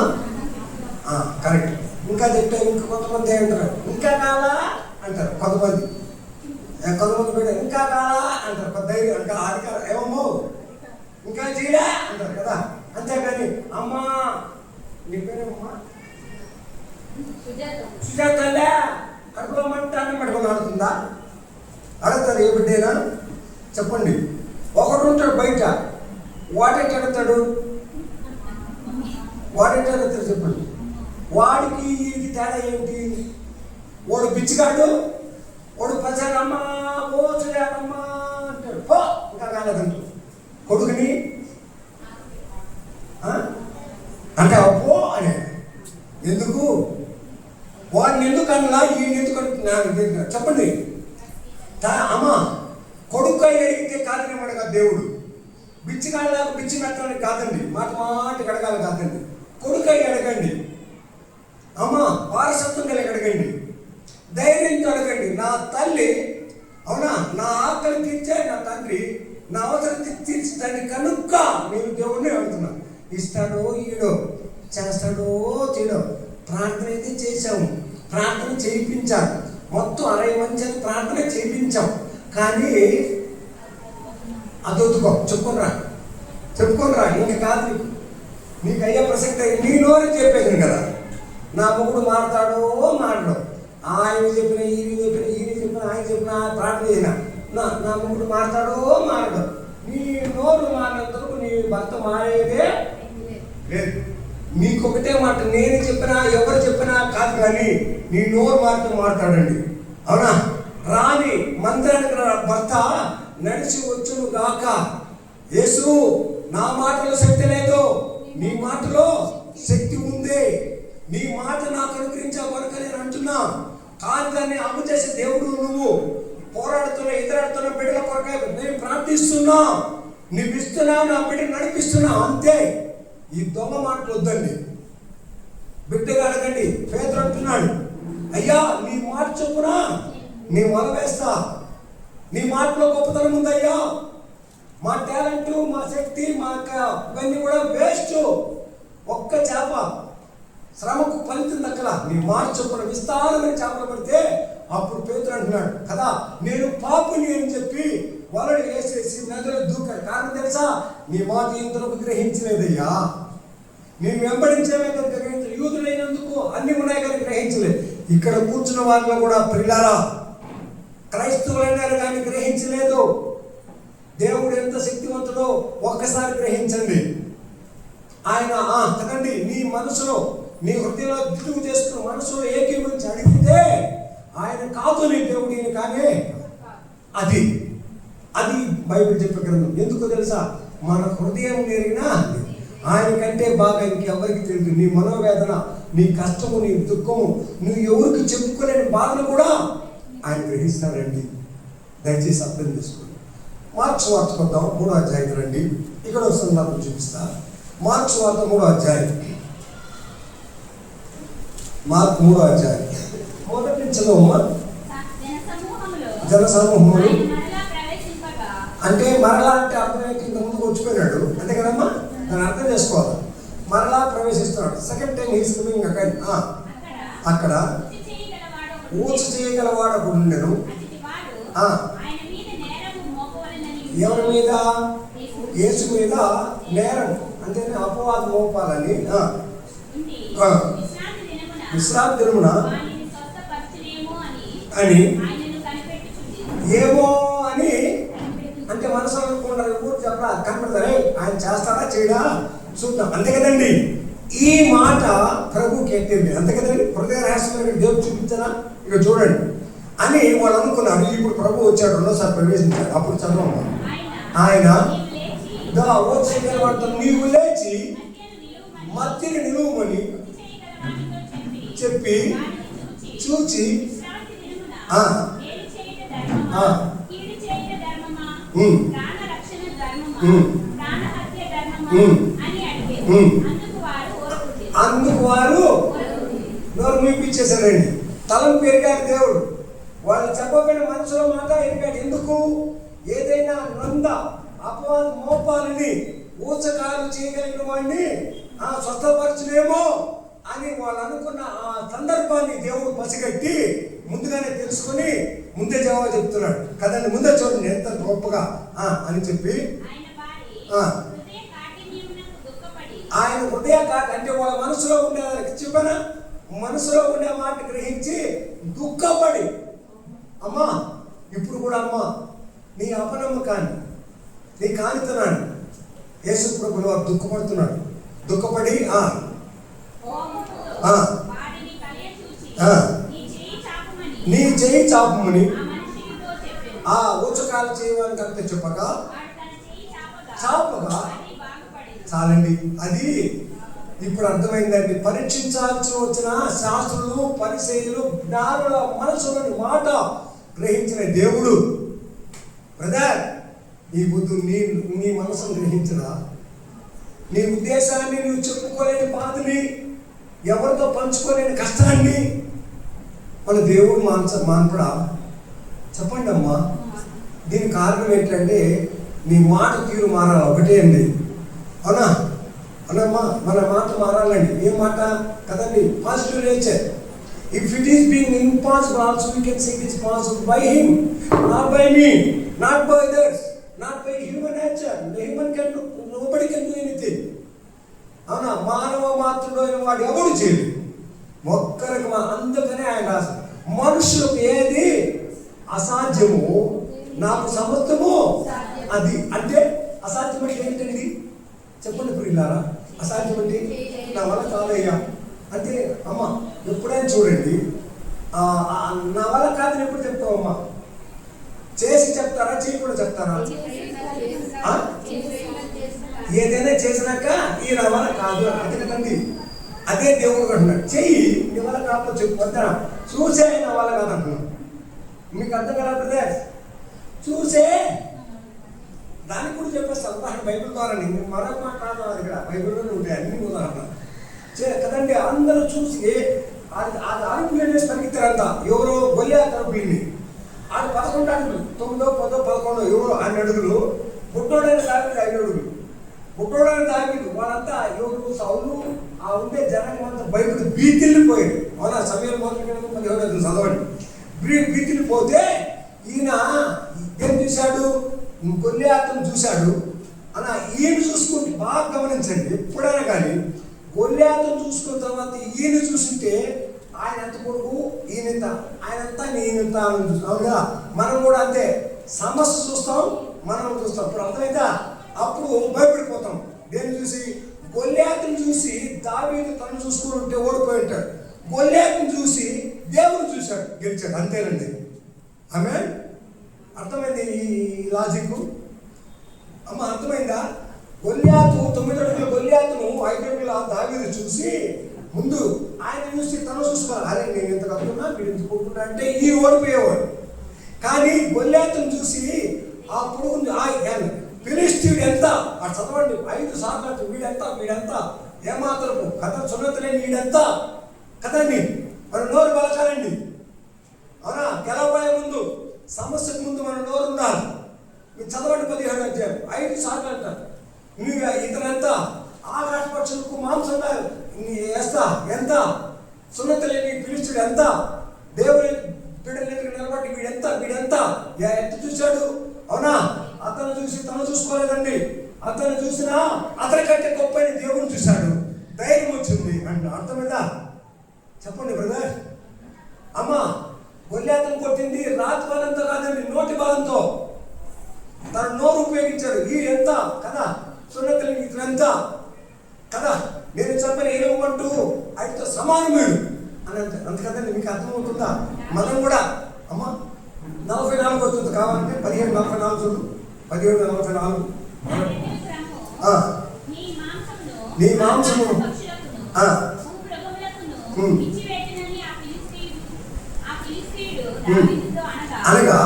కరెక్ట్. ఇంకా చెప్తే ఇంకా కొంతమంది అంటారు ఇంకా కాలా అంటారు, కొంతమంది బిడ్డ ఇంకా కాలా అంటారు, కొంత ధైర్యం ఇంకా అధికారం ఏమమ్మో ఇంకా చేయలే అంటారు కదా. అంతేకాని అమ్మా నీ పేరేమమ్మా సుజాతలే కడుపులో మంట అన్నం పెట్టుకుని ఆడుతుందా? అడుగుతారు ఏ బిడ్డైనా చెప్పండి. ఒకడు ఉంటాడు బయట, వాడేట అడుగుతాడు చెప్పండి. వాడికి వీడికి తేడా ఏంటి? వాడు బిచ్చిగాడు, వాడు ప్రచారమ్మా పోచుడాడమ్మా అంటాడు, పో ఇంకా కాలేదంటాడు. కొడుకుని అంటే పో అనే ఎందుకు? వాడిని ఎందుకు అన్నా ఈయన ఎందుకు అంటున్నా చెప్పండి. అమ్మా కొడుకు అడిగితే కాదనేవాడు కాదు దేవుడు. బిచ్చిగాళ్ళకు బిచ్చి పెట్టడానికి కాదండి, మాటికి అడగాలి కాదండి. కొడుకు అడగండి. అమ్మా వారసత్వం కలిగి అడగండి, ధైర్యంతో అడగండి. నా తల్లి అవునా, నా ఆకలి తీర్చే నా తండ్రి, నా అవసరం తీర్చి తండ్రి కనుక్క నేను దేవుడిని అడుగుతున్నా. ఇస్తాడో ఈడో, చేస్తాడో చేయడో. ప్రార్థన అయితే చేశాము, ప్రార్థన చేయించాం, మొత్తం 60 మంది ప్రార్థన చేయించాం. కానీ అదొద్దుకో, చెప్పుకోనరా ఇంకా కాదు నీకు అయ్యే ప్రసక్తి. నీ నోరు చెప్పేసాను కదా, నా మొగుడు మారుతాడో మారడో, ఆయన చెప్పిన ఈయన చెప్పిన ఆయన చెప్పిన ప్రార్థన చేసిన నా మొగుడు మారుతాడో మారడో. నీ నోరు మారినందుకు నీ భర్త మారేదే లేదు. నీకొకటే మాట, నేను చెప్పినా ఎవరు చెప్పినా కాదు, కానీ నీ నోరు మారితే మారుతాడండి. అవునా? రాని మందిరానికి భర్త నడిచి వచ్చును గాక. యేసు నా మాటలో శక్తి లేదు, నీ మాటలో శక్తి ఉంది. నీ మాట నాకు అనుగ్రహించా కొరక నేను అంటున్నా. కాదు దాన్ని అమలు చేసే దేవుడు నువ్వు. పోరాడుతున్నా, ఎదురాడుతున్న బిడ్డల కొరకే నేను ప్రార్థిస్తున్నా, నువ్వు ఇస్తున్నావు, నా బిడ్డ నడిపిస్తున్నా, అంతే. ఈ దొంగ మాటలు వద్దండి. బిడ్డగా అడగండి. పేతురు అంటున్నాడు, అయ్యా నీ మాట చొప్పున నీ మొల వేస్తా, నీ మాటలో గొప్పతనం ఉందయ్యా, మా టాలెంట్ మా శక్తి మా ఇవన్నీ కూడా వేస్ట్. ఒక్క చేప శ్రమకు ఫలితం దక్కల, నీ మాట చొప్పున విస్తారమైన చేపలు పడితే అప్పుడు పేతురు అంటున్నాడు కదా, నేను పాపుని అని చెప్పి వలలు వేసేసి నదిలో దూకాడు. కారణం తెలుసా? నీ మాట ఇంతకు గ్రహించలేదయ్యా, నేను వెంబడించలేదు గ్రహించలేదు. యూదులైనందుకు అన్ని ఉన్నాయి కానీ గ్రహించలేదు. ఇక్కడ కూర్చున్న వాళ్ళలో కూడా ప్రియులారా క్రైస్తవులైనారు కానీ గ్రహించలేదు. దేవుడు ఎంత శక్తివంతుడో ఒక్కసారి గ్రహించండి. ఆయన తనండి నీ మనసులో, నీ హృదయంలో దిగులు చేసుకున్న మనసులో ఏకీభవించి అడిగితే ఆయన కాదు నీ దేవుడిని, కానీ అది బైబిల్ చెప్పే గ్రంథం. ఎందుకు తెలుసా? మన హృదయం నేరినా ఆయన కంటే బాగా ఇంకెవరికి తెలియదు. నీ మనోవేదన, నీ కష్టము, నీ దుఃఖము, నువ్వు ఎవరికి చెప్పుకోలేని బాధలు కూడా ఆయన గ్రహిస్తాడండి. దయచేసి అర్థం చేసుకోండి. మార్క్స్ వార్త కొద్దాం, 3వ అధ్యాయం రండి. ఇక్కడ వస్తుంది నాకు చూపిస్తా. మార్క్స్ వార్త 3వ అధ్యాయం, మార్క్ 3వ అధ్యాయం మొదటి నుంచి చదవమ్మా. జనసమూహంలో అంటే మరలా అంటే అర్థమైతే ఇంత ముందుకు వచ్చిపోయినాడు అంతే కదమ్మా, దాన్ని అర్థం చేసుకోవాలి. మరలా ప్రవేశిస్తున్నాడు. Second time he's coming again. అక్కడ ఊచ చేయగలవాడు ఒకడు ఉండెను. ఎవరి మీద? యేసు మీద నేరం అంటే అపవాదం మోపాలని. విశ్రాంతి దినమున అని ఏమో అని అంటే మనసు అనుకుంటారు, ఊరు చెప్పరా కనపడతారే ఆయన చేస్తాడా చేయడా చూద్దాం, అంతే కదండి. ఈ మాట ప్రభుకి ఎక్కింది, అంతే కదండి. హృదయ రహస్యమైన దేవుడు చూపించరా, ఇక చూడండి అని వాళ్ళు అనుకున్నారు. ఇప్పుడు ప్రభు వచ్చాడు, రెండోసారి ప్రవేశించాడు. అప్పుడు చదవమ్మా. ఆయన నీవు లేచి మధ్యని నిలువమని చెప్పి చూచి ప్రాణహత్య ధర్మమా అని అడిగారు. అందుకు వారు నోరు మూపించేశారండి. తలం పెరిగాడు దేవుడు. వాళ్ళు చెప్పబడిన మనసులో మాట ఎరిగాడు. ఎందుకు? ఏదైనా నంద అపవాదం మోపాలని ఊచకాలు చేయగలిగిన వాడిని స్వస్థపరచునేమో అని వాళ్ళు అనుకున్న ఆ సందర్భాన్ని దేవుడు పసిగట్టి ముందుగానే తెలుసుకొని ముందే జవాబు చెప్తున్నాడు కదండి. ముందే చూడండి ఎంత గొప్పగా అని చెప్పి ఆయన హృదయ కాక అంటే వాళ్ళ మనసులో ఉండే చెప్పనా, మనసులో ఉండే మాట గ్రహించి దుఃఖపడి, అమ్మా ఇప్పుడు కూడా అమ్మా నీ అపనమ్మకాన్ని నీ కానితనాన్ని యేసు ప్రభువు వారు దుఃఖపడుతున్నాడు. దుఃఖపడి నీ చేయి చాపమని ఆ ఊచకాలు చేయడానికి అంతే చెప్పగా చాపగా చాలండి. అది ఇప్పుడు అర్థమైందండి. పరీక్షించాల్సి వచ్చిన శాస్త్రులు పరిసయ్యులు జ్ఞానుల మనసులోని మాట గ్రహించిన దేవుడు, బ్రదర్ నీ బుద్ధు నీ మనసును గ్రహించరా? నీ ఉద్దేశాన్ని నువ్వు చెప్పుకోలేని బాధని, ఎవరితో పంచుకోలేని కష్టాన్ని మన దేవుడు మాన్పడా? చెప్పండి అమ్మా. దీనికి కారణం ఏంటంటే నీ మాట తీరు మారాలి. ఒకటే అండి, అవునా? అవునమ్మా, మన మాట మారాలండి. ఏం మాట కదండి? Positive nature. If it is being impossible also we can see it is possible by him, not by me, not by others, not by human nature. Human can do, nobody can do anything. అవునా? మానవ మాత్రుడు అయిన వాడు ఎవడు చేయలేదు. ఒక్కరికి అందుకనే ఆయన రాశారు, మనుషులకు ఏది అసాధ్యము నాకు సమస్తము అది. అంటే అసాధ్యం అంటే ఏంటండి? చెప్పండి ప్రియులారా. అసాధ్యం అంటే నా వల్ల కాదయ్యా అంటే, అమ్మ ఎప్పుడైనా చూడండి, నా వల్ల కాదని ఎప్పుడు చెప్తావమ్మా? చేసి చెప్తారా, చేయకుండా చెప్తారా? ఏదైనా చేసినాక ఈ నా వల్ల కాదు అంటే కదండి. అదే దేవుడు అంటున్నాడు, చెయ్యి నీ వల్ల కాకపోతే చెప్పు వద్దనా, చూసే నా వల్ల కాదు అంటున్నాడు. మీకు అర్థం కదా బ్రదర్? చూసే దానికి కూడా చెప్పేస్తాను ఉదాహరణ బైబిల్ ద్వారా. మరొక మాట్లాడాలి ఇక్కడ, బైబిల్లోనే ఉంటాయి అన్ని ఉదాహరణ కదండి. అందరూ చూసి అది అరుపులు వెళ్ళేసి పరిగెత్తారంతా. ఎవరో గొల్లియాతు అరుపుల్ని ఆడు 11 అడుగులు, 9, 10, 11 ఎవరో 2 అడుగులు, బుట్టోడైన దావీదు 5 అడుగులు. బుట్టోడైన దావీదు వాళ్ళంతా ఎవరు సౌలు ఉండే జనాన్ని అంతా బైబిల్ బీతిల్లిపోయాడు. అవునా? సమయాలు మొదలు 17 చదవండి. బీతిల్లిపోతే ఈయన ఏం చూశాడు? గొల్లియాతును చూశాడు. అలా ఈయన చూసుకుంటే బాగా గమనించండి. ఎప్పుడైనా కానీ గొల్లియాతును చూసుకున్న తర్వాత ఈయన చూస్తుంటే ఆయన ఎంత కొడుకు, ఈయనంత, ఆయనంతా నేనంత అని చూస్తాం. అవునుగా? మనం కూడా అంతే, సమస్య చూస్తాం, మనం చూస్తాం. ఇప్పుడు అర్థమైందా? అప్పుడు భయపడిపోతాం. దేన్ని చూసి? గొల్లియాతును చూసి దావీదు తను చూసుకుని ఉంటే ఓడిపోయి ఉంటాడు. గొల్లియాతును చూసి దేవుడు చూశాడు, గెలిచాడు. అంతేనండి. ఆమేన్. అర్థమైంది ఈ లాజిక్? అమ్మ అర్థమైందా? గొల్లియాతు 9 అడుగుల గొల్లియాతును 5 అడుగుల దావీదు చూసి ముందు ఆయన చూసి తను చూసుకోవాలి. అరే నేను ఎంత కట్టున్నా, వీడు ఎంత కొట్టుకున్నా అంటే ఈ ఓడిపోయేవాడు. కానీ గొల్లియాతును చూసి అప్పుడు ఫిలిష్తీయుడు ఎంత అటు చదవండి 5 సార్లు వీడెంత ఏమాత్రము కథ సున్నతలేని వీడెంత కదండి. మన నోరు బలకాలండి. అవునా? గెలవబోయే ముందు, సమస్యకు ముందు మన నోరు ఉండాలి. మీరు చదవండి 17వ అధ్యాయం 5 సార్లు అంటారు. నువ్వు ఇతనంత ఆకాశ పక్షులకు మాంసం వేస్తా ఎంత, సున్నత లేని ఫిలిష్తీయుడు ఎంత, దేవుని బిడ్డల దగ్గర నిలబడి వీడెంత ఎంత చూశాడు. అవునా? అతను చూసి తను చూసుకోలేదండి. అతను చూసినా అతని కంటే గొప్ప దేవుని చూశాడు. ధైర్యం వచ్చింది అంట. అర్థమైందా? చెప్పండి బ్రదర్. అమ్మా గొల్లియాతును కొట్టింది రాతి బాలంతో కాదండి, నోటి బాలంతో. తన నోరు ఉపయోగించాడు. ఈ ఎంత కదా, సున్నతలు ఇతనంత కదా, నేను చెప్పని ఎలుగుమంటూ ఆయనతో సమానమేడు అని అంటే అంత కదండి. మీకు అర్థమవుతుందా? మనం కూడా అమ్మా 44 వస్తుంది కావాలంటే 17:44 చూడు. 17:44 నీ మాంసము అనగా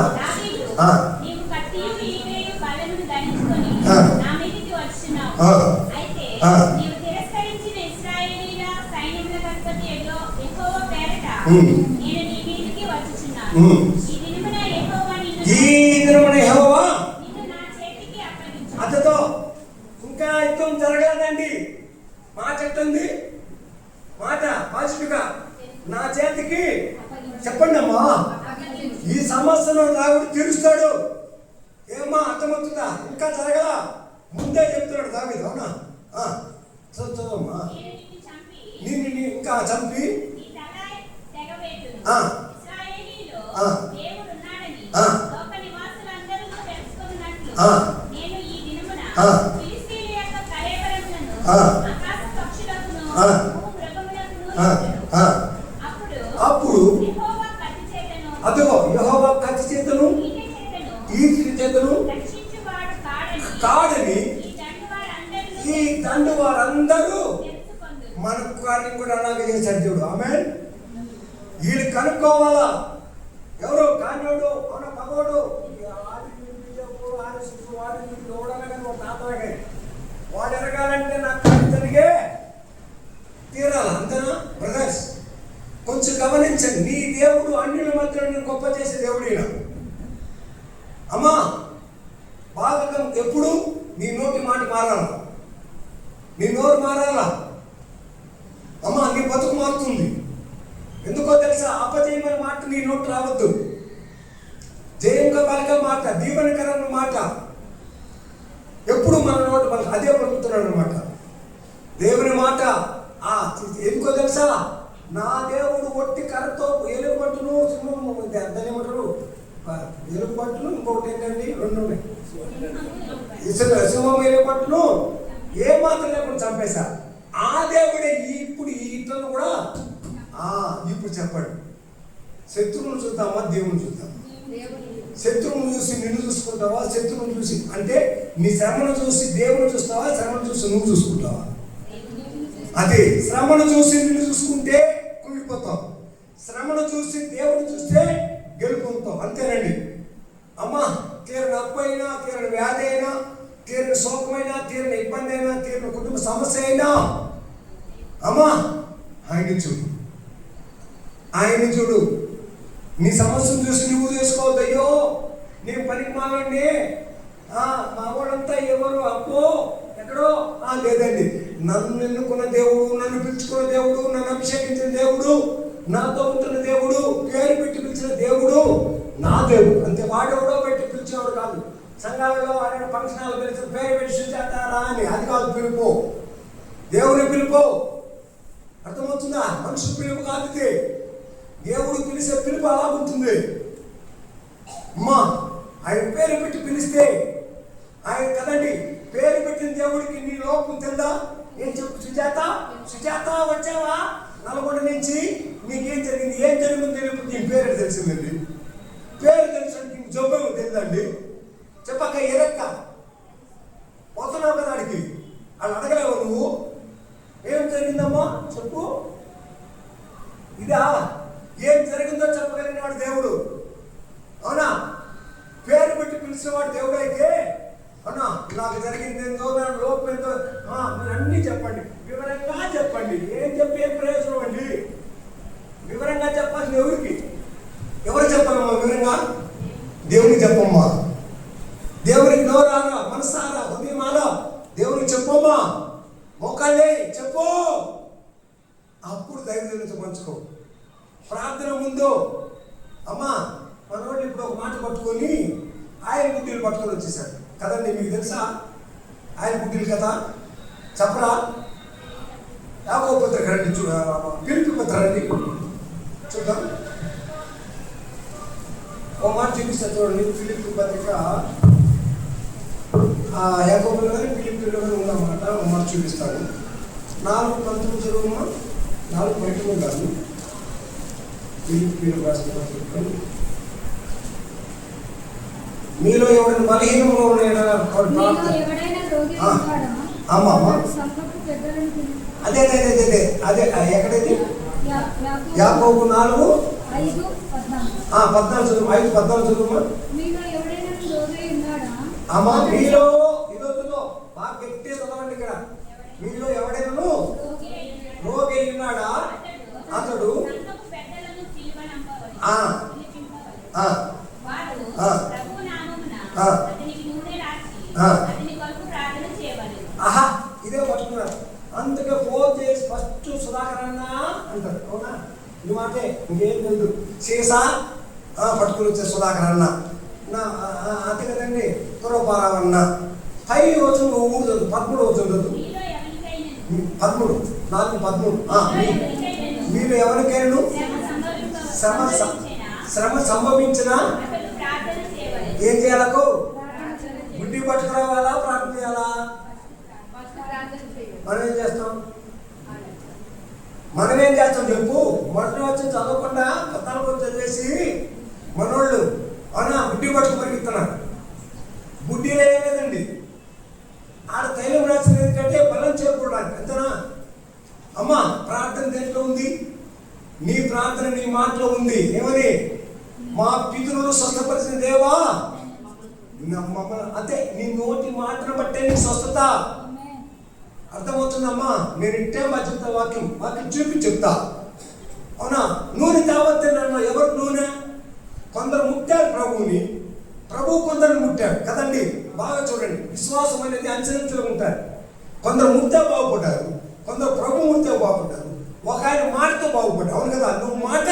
ఆ, అయితే ఆ. నీవు తిరస్కరించిన ఇశ్రాయేలీయుల సైన్యములకంతటి యెహోవా పేరట ఉమ్. నేను నీ మీదికి వచ్చుచున్నాను. ఉమ్. ఈ దినమున యెహోవా ఈ దినమున యెహోవా నిన్ను నా చేతికి అప్పగించును. అతతో ఇంకా యుద్ధం జరగలేదండి. మాట చెప్తుంది, మాట పాజిటివ్గా నా చేతికి చెప్పండి అమ్మా. ఈ సమస్యను రావుడు తీరుస్తాడు. ఏమ్మా అర్థమవుతుందా? ఇంకా జరగల, ముందే చెప్తున్నాడు దావీదు. అవునా? చదవమ్మా. నేను నిన్ను చంపి నిన్ను ఇంకా చంపి నీ తల తెగవేతును. ఆ. ఇశ్రాయేలీయులో ఆ. దేవుడున్నాడని ఆ. లోక నివాసులందరూ తెలుసుకొనున్నట్లు ఆ. నేను ఈ దినమున ఆ. ఫిలిష్తీయుల యొక్క కళేబరములను ఆ. ఆకాశ పక్షులకును ఆ. భూమృగములకును ఆ, ఇచ్చెను. ఆ. అప్పుడు అప్పుడు యెహోవా కత్తి చేతను అదిగో యెహోవా కత్తి చేతను ఈటె చేతను ఈటి చేతను రక్షించువాడు కాడని ఈ ఈ దండు వారందరూ తెలుసుకొందురు. మన కార్యం కూడా అలాగే చేశాడు దేవుడు. ఆమేన్. వీళ్ళు కనుక్కోవాలా ఎవరు కానివాడు అవున మగవాడు వాడు ఎరగాలంటే నాకు కార్యం జరిగే తీరాల. అంతేనా బ్రదర్స్? కొంచెం గమనించండి. నీ దేవుడు అన్యుల మధ్య నేను గొప్ప చేసే దేవుడు ఈయన. అమ్మా బాగా ఎప్పుడు నీ నోటి మాట మారాల, నీ నోరు మారాలా. అమ్మా నీ బతుకు మారుతుంది. ఎందుకో తెలుసా? అపజయమైన మాట నీ నోటు రావద్దు. జయంగా పలక మాట, దీవెనకరమైన మాట ఎప్పుడు మన నోటు పలక అదే పలుకుతున్నాడు అనమాట. దేవుని మాట ఎందుకో తెలుసా? నా దేవుడు ఒట్టి కర్రతో ఎలుగుబంటును సింహము దాన్ని ఏమంటారు? ఎలుగుబంటును ఇంకొకటి ఏంటండి, రెండు ఉన్నాయి. సింహం ఎలుగుబంటును ఏ మాత్రం లేకుండా చంపేశా. ఆ దేవుడే ఇప్పుడు ఈ ఇతరులు కూడా. ఇప్పుడు చెప్పండి, శత్రువును చూద్దామా దేవుని చూద్దామా? శత్రువును చూసి నిన్ను చూసుకుంటావా? శత్రువును చూసి అంటే నీ శ్రమను చూసి దేవుని చూస్తావా? శ్రమను చూసి నువ్వు చూసుకుంటావా? అదే శ్రమను చూసి నిన్ను చూసుకుంటే కుమిలిపోతావు, శ్రమను చూసి దేవుని చూస్తే గెలుపొందుతావు. అంతేనండి. అమ్మా తీరని అప్పు అయినా, తీరని వ్యాధి అయినా, తీరని శోకమైనా, తీరని ఇబ్బంది అయినా, తీరని కుటుంబ సమస్య అయినా అమ్మా ఆయన చూడు, ఆయన చూడు. నీ సమస్యను చూసి నువ్వు చేసుకోవద్దు. అయ్యో నేను పనికి మానండి, మా వాళ్ళంతా ఎవరు అప్పో ఎక్కడో లేదండి. నన్ను ఎన్నుకున్న దేవుడు, నన్ను పిలుచుకున్న దేవుడు, నన్ను అభిషేకించిన దేవుడు, నాతో ఉంటున్న దేవుడు, పేరు పెట్టి పిలిచిన దేవుడు నా దేవుడు. అంతే. వాడెవడో పెట్టి పిలిచేవాడు కాదు. సంఘాలలో ఆయన ఫంక్షనాలు పిలిచిన పేరు పెట్టి చేస్తారా అని అది కాదు పిలుపు. దేవుని పిలుపు. అర్థమవుతుందా? మనుషు పిలుపు కాదు ఇది. దేవుడు పిలిచే పిలుపు అలా ఉంటుంది. అమ్మా ఆయన పేరు పెట్టి పిలిస్తే ఆయన కదండి. పేరు పెట్టిన దేవుడికి నీ లోకం తెలుదా? ఏం చెప్పు సుజాత, సుజాత వచ్చావా నల్గొండ నుంచి, నీకేం జరిగింది, ఏం జరిగింది తెలియదు. నీ పేరు తెలిసిందండి. పేరు తెలుసు నీకు జబ్బేమో తెలియదండి. చెప్పక్క ఎరక్క పోతున్నావు కదా అడిగి వాళ్ళు అడగలేవు నువ్వు. ఏం జరిగిందమ్మా చెప్పు. ఇదా ఏం జరిగిందో చెప్పగలిగినవాడు దేవుడు. అవునా? పేరు పెట్టి పిలిచినవాడు దేవుడు అయితే అవునా? నాకు జరిగింది ఏందో, నా లోపం ఏందో మీరు అన్నీ చెప్పండి, వివరంగా చెప్పండి. ఏం చెప్పి ఏం ప్రయోజనం అండి? వివరంగా చెప్పాల్సింది ఎవరికి? ఎవరు చెప్పాలమ్మా వివరంగా? దేవునికి చెప్పమ్మా. దేవునికి నోరారా, మనసారా, హృదయమారా దేవునికి చెప్పమ్మా. మోకాళ్ళే చెప్పు. అప్పుడు దైవజనులతో పంచుకో. ప్రార్థన ముందు అమ్మా మనోళ్ళు ఇప్పుడు ఒక మాట పట్టుకొని ఆయన గుడ్డీలు పట్టుకొని వచ్చేసాడు కదండి. మీకు తెలుసా ఆయన గుడ్డీలు కదా? చెప్పరా? యాకోబు పత్రిక రండి, ఫిలిప్పీ పత్రిక రండి చూద్దాం. ఓ మాట చూపిస్తాను చూడండి. ఫిలిప్పీ పత్రిక యాకోబులో కానీ ఫిలిప్పీలో కానీ ఉందన్నమాట. ఒక మాట చూపిస్తాను. 4:19 చదువుమా. 4:19 కాదు, ఫిలిప్పీలో రాసిన పత్రిక. మీలో ఎవరైనా బలహీనంలో ఉన్నాయా? అదే అదే అదే అదే అదే ఎక్కడైతే యాకోబు 4:14 చదువు. 5:14 చదువుమా. అమ్మా మీలో ఈరోజులో బాగా గట్టి చదవండి. అతని కొరకు ప్రార్థన చేయవలెను. ఆహా, ఇదే పట్టుకున్నారు. అందుకే ఫోన్ చేసి ఫస్ట్ సుధాకర్ అన్న అంటారు. అవునా? ఈ మాటే ఇంకేం లేదు. సీసా పట్టుకుని వచ్చే సుధాకర్ అన్న నా అంతే కదండి. తురపారావన్న 5 రోజులు నువ్వు 13 రోజులు మీలో ఎవరికైనను 13 మీరు ఎవరికైనా శ్రమ సంభవించినా అతడు ప్రార్థన చేయవలెను. ఏం చేయాలకు? బుద్ధి పట్టుకురావాలా? ప్రార్థన చేయాలా? మనం ఏం చేస్తాం చెప్పు? మొదటి వచ్చి చదవకుండా 14 చదివేసి మనోళ్ళు అవునా బుద్ధి పట్టుకు పరిగెత్తున్నారు. బుద్ధిలో ఏం లేదండి. ఆడ తైలం రాసిన ఎందుకంటే బలం చేకూడడానికి. అంతేనా? అమ్మా, ప్రార్థన దేంట్లో ఉంది? నీ ప్రార్థన నీ మాటలో ఉంది. ఏమని? మా పితరులు స్వస్థపరిచిన దేవా మమ్మల్ని, అంతే. నీ నోటి మాటను బట్టే నీ స్వస్థత. అర్థమవుతుందమ్మా? నేను ఇంటే మా చెప్తా, వాక్యం చూపి చెప్తా. అవునా? నూనె తావద్దే నన్ను. ఎవరు నూనె? కొందరు ముట్టారు ప్రభువుని, ప్రభు కొందరు ముట్టారు కదండి. బాగా చూడండి, విశ్వాసం అనేది అంచెలంచెలుగా ఉంటారు. కొందరు ముట్టే బాగుపడ్డారు, కొందరు ప్రభు ముట్టే బాగుపడ్డారు, ఒక ఆయన మాటతో బాగుపడ్డారు. అవును కదా? నువ్వు మాట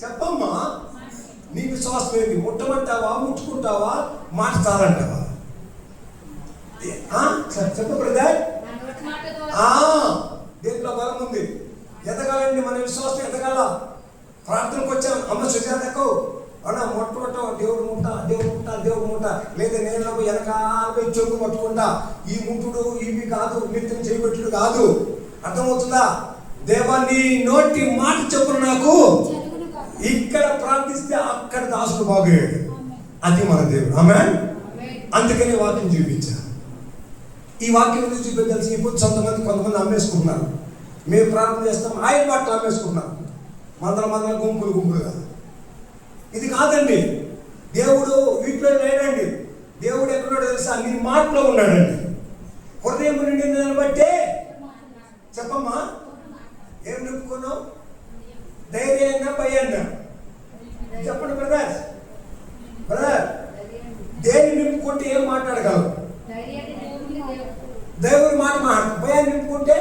చెప్పమ్మా. నీ విశ్వాసం ఏంటి? ముట్టమంటావా? ముట్టుకుంటావా? మాట చాలంటావా? చెప్పు బ్రదర్. దేంట్లో బలం ఉంది? ఎదగాలండి. మన విశ్వాసం ఎదగాల. ప్రార్థనకు వచ్చాం అమ్మ సుజాతకు అన్నా మొట్టమొట్ట దేవుడు ముట్ట లేదా నేను వెనకాలపై చెరుకు పట్టుకుంటా. ఈ ముట్టుడు ఇవి కాదు, నిత్యం చేయబెట్టుడు కాదు. అర్థమవుతుందా? దేవా నీ నోటి మాట చెప్పును నాకు. ఇక్కడ ప్రార్థిస్తే అక్కడ దాసుడు బాగోయాడు. అది మన దేవుడు. ఆమేన్. అందుకని వాక్యం చూపించాను. ఈ వాక్యం ఎందుకు చూపించాల్సి? ఇప్పుడు కొంతమంది అమ్మేసుకుంటున్నారు. మేము ప్రార్థన చేస్తాం, ఆయన మాటలు అమ్మేసుకుంటున్నాం. మందల గుంపులుగా. ఇది కాదండి. దేవుడు వీటిలో లేడండి. దేవుడు ఎక్కడో తెలుసా? నీ మాటలో ఉన్నాడండి. హృదయం నిండిన బట్టే చెప్పమ్మా. ఏం నింపుకున్నావు? ధైర్యంగా భయాన్నా? చెప్పండి బ్రదర్. దేన్ని నింపుకుంటే ఏం మాట్లాడగలవు? దేవుడి మాట భయాన్ని నింపుకుంటే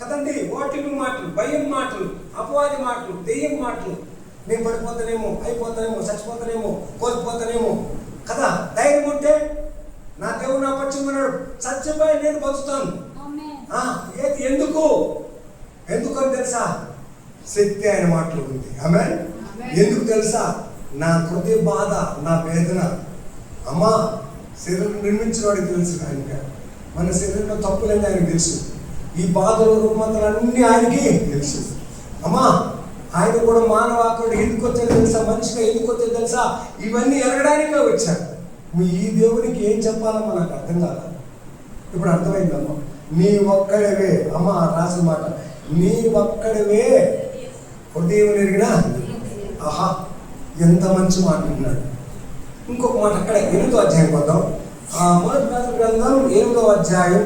కదండి. ఓటింగ్ మాటలు, భయం మాటలు, అపవాది మాటలు, దెయ్యం మాటలు. నేను పడిపోతానేమో, అయిపోతానేమో, చచ్చిపోతానేమో, కోల్పోతానేమో కదా. ధైర్యం ఉంటే నా దేవుడు నా పక్షం ఉన్నాడు, చచ్చిపోయి నేను బతుకుతాను. ఏది ఎందుకని తెలుసా? శక్తి ఆయన మాటలు ఉంది. ఆమేన్. ఎందుకు తెలుసా? నా హృదయ బాధ, నా వేదన. అమ్మా, శరీరం నిర్మించిన వాడికి తెలుసు. ఆయనక మన శరీరంలో తప్పులేని ఆయనకు తెలుసు. ఈ బాధలు రుగ్మతలు అన్నీ ఆయనకి తెలుసు. అమ్మా, ఆయన కూడా మానవాకుడు ఎందుకు వచ్చేది తెలుసా? మనిషిగా ఎందుకు వచ్చేది తెలుసా? ఇవన్నీ ఎరగడానికే వచ్చాడు. ఈ దేవునికి ఏం చెప్పాలమ్మా నాకు అర్థం కాదు. ఇప్పుడు అర్థమైందమ్మా. నీ ఒక్కడివే అమ్మ రాసిన మాట, నీ ఒక్కడివే హృదయం ఎరిగినా. ఆహా, ఎంత మంచి మాట విన్నాడు. ఇంకొక మాట అక్కడ 8వ అధ్యాయం పోతాం. మొదటి పేతురు గ్రంథం 8వ అధ్యాయం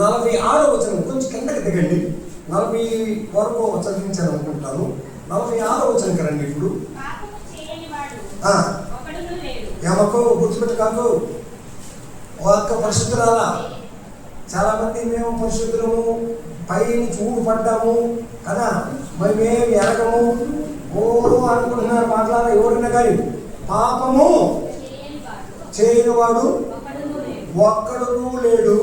46వ వచనం. కొంచెం కిందకి దిగండి. 40 వరకు చదివించాను అనుకుంటాను. 46వ వచనం కరండి. ఇప్పుడు ఏమకో గుర్తుపెట్టు కాకు. ఒక్క పరిశుద్ధురాలా. చాలా మంది మేము పరిశుద్ధులము, పైన చూడు పడ్డాము కదా, మరి మేము ఎరగము ఓ అనుకుంటున్నారు. మాట్లాడ ఎవరైనా కానీ పాపము చేయనివాడు ఒక్కడునూ లేడు.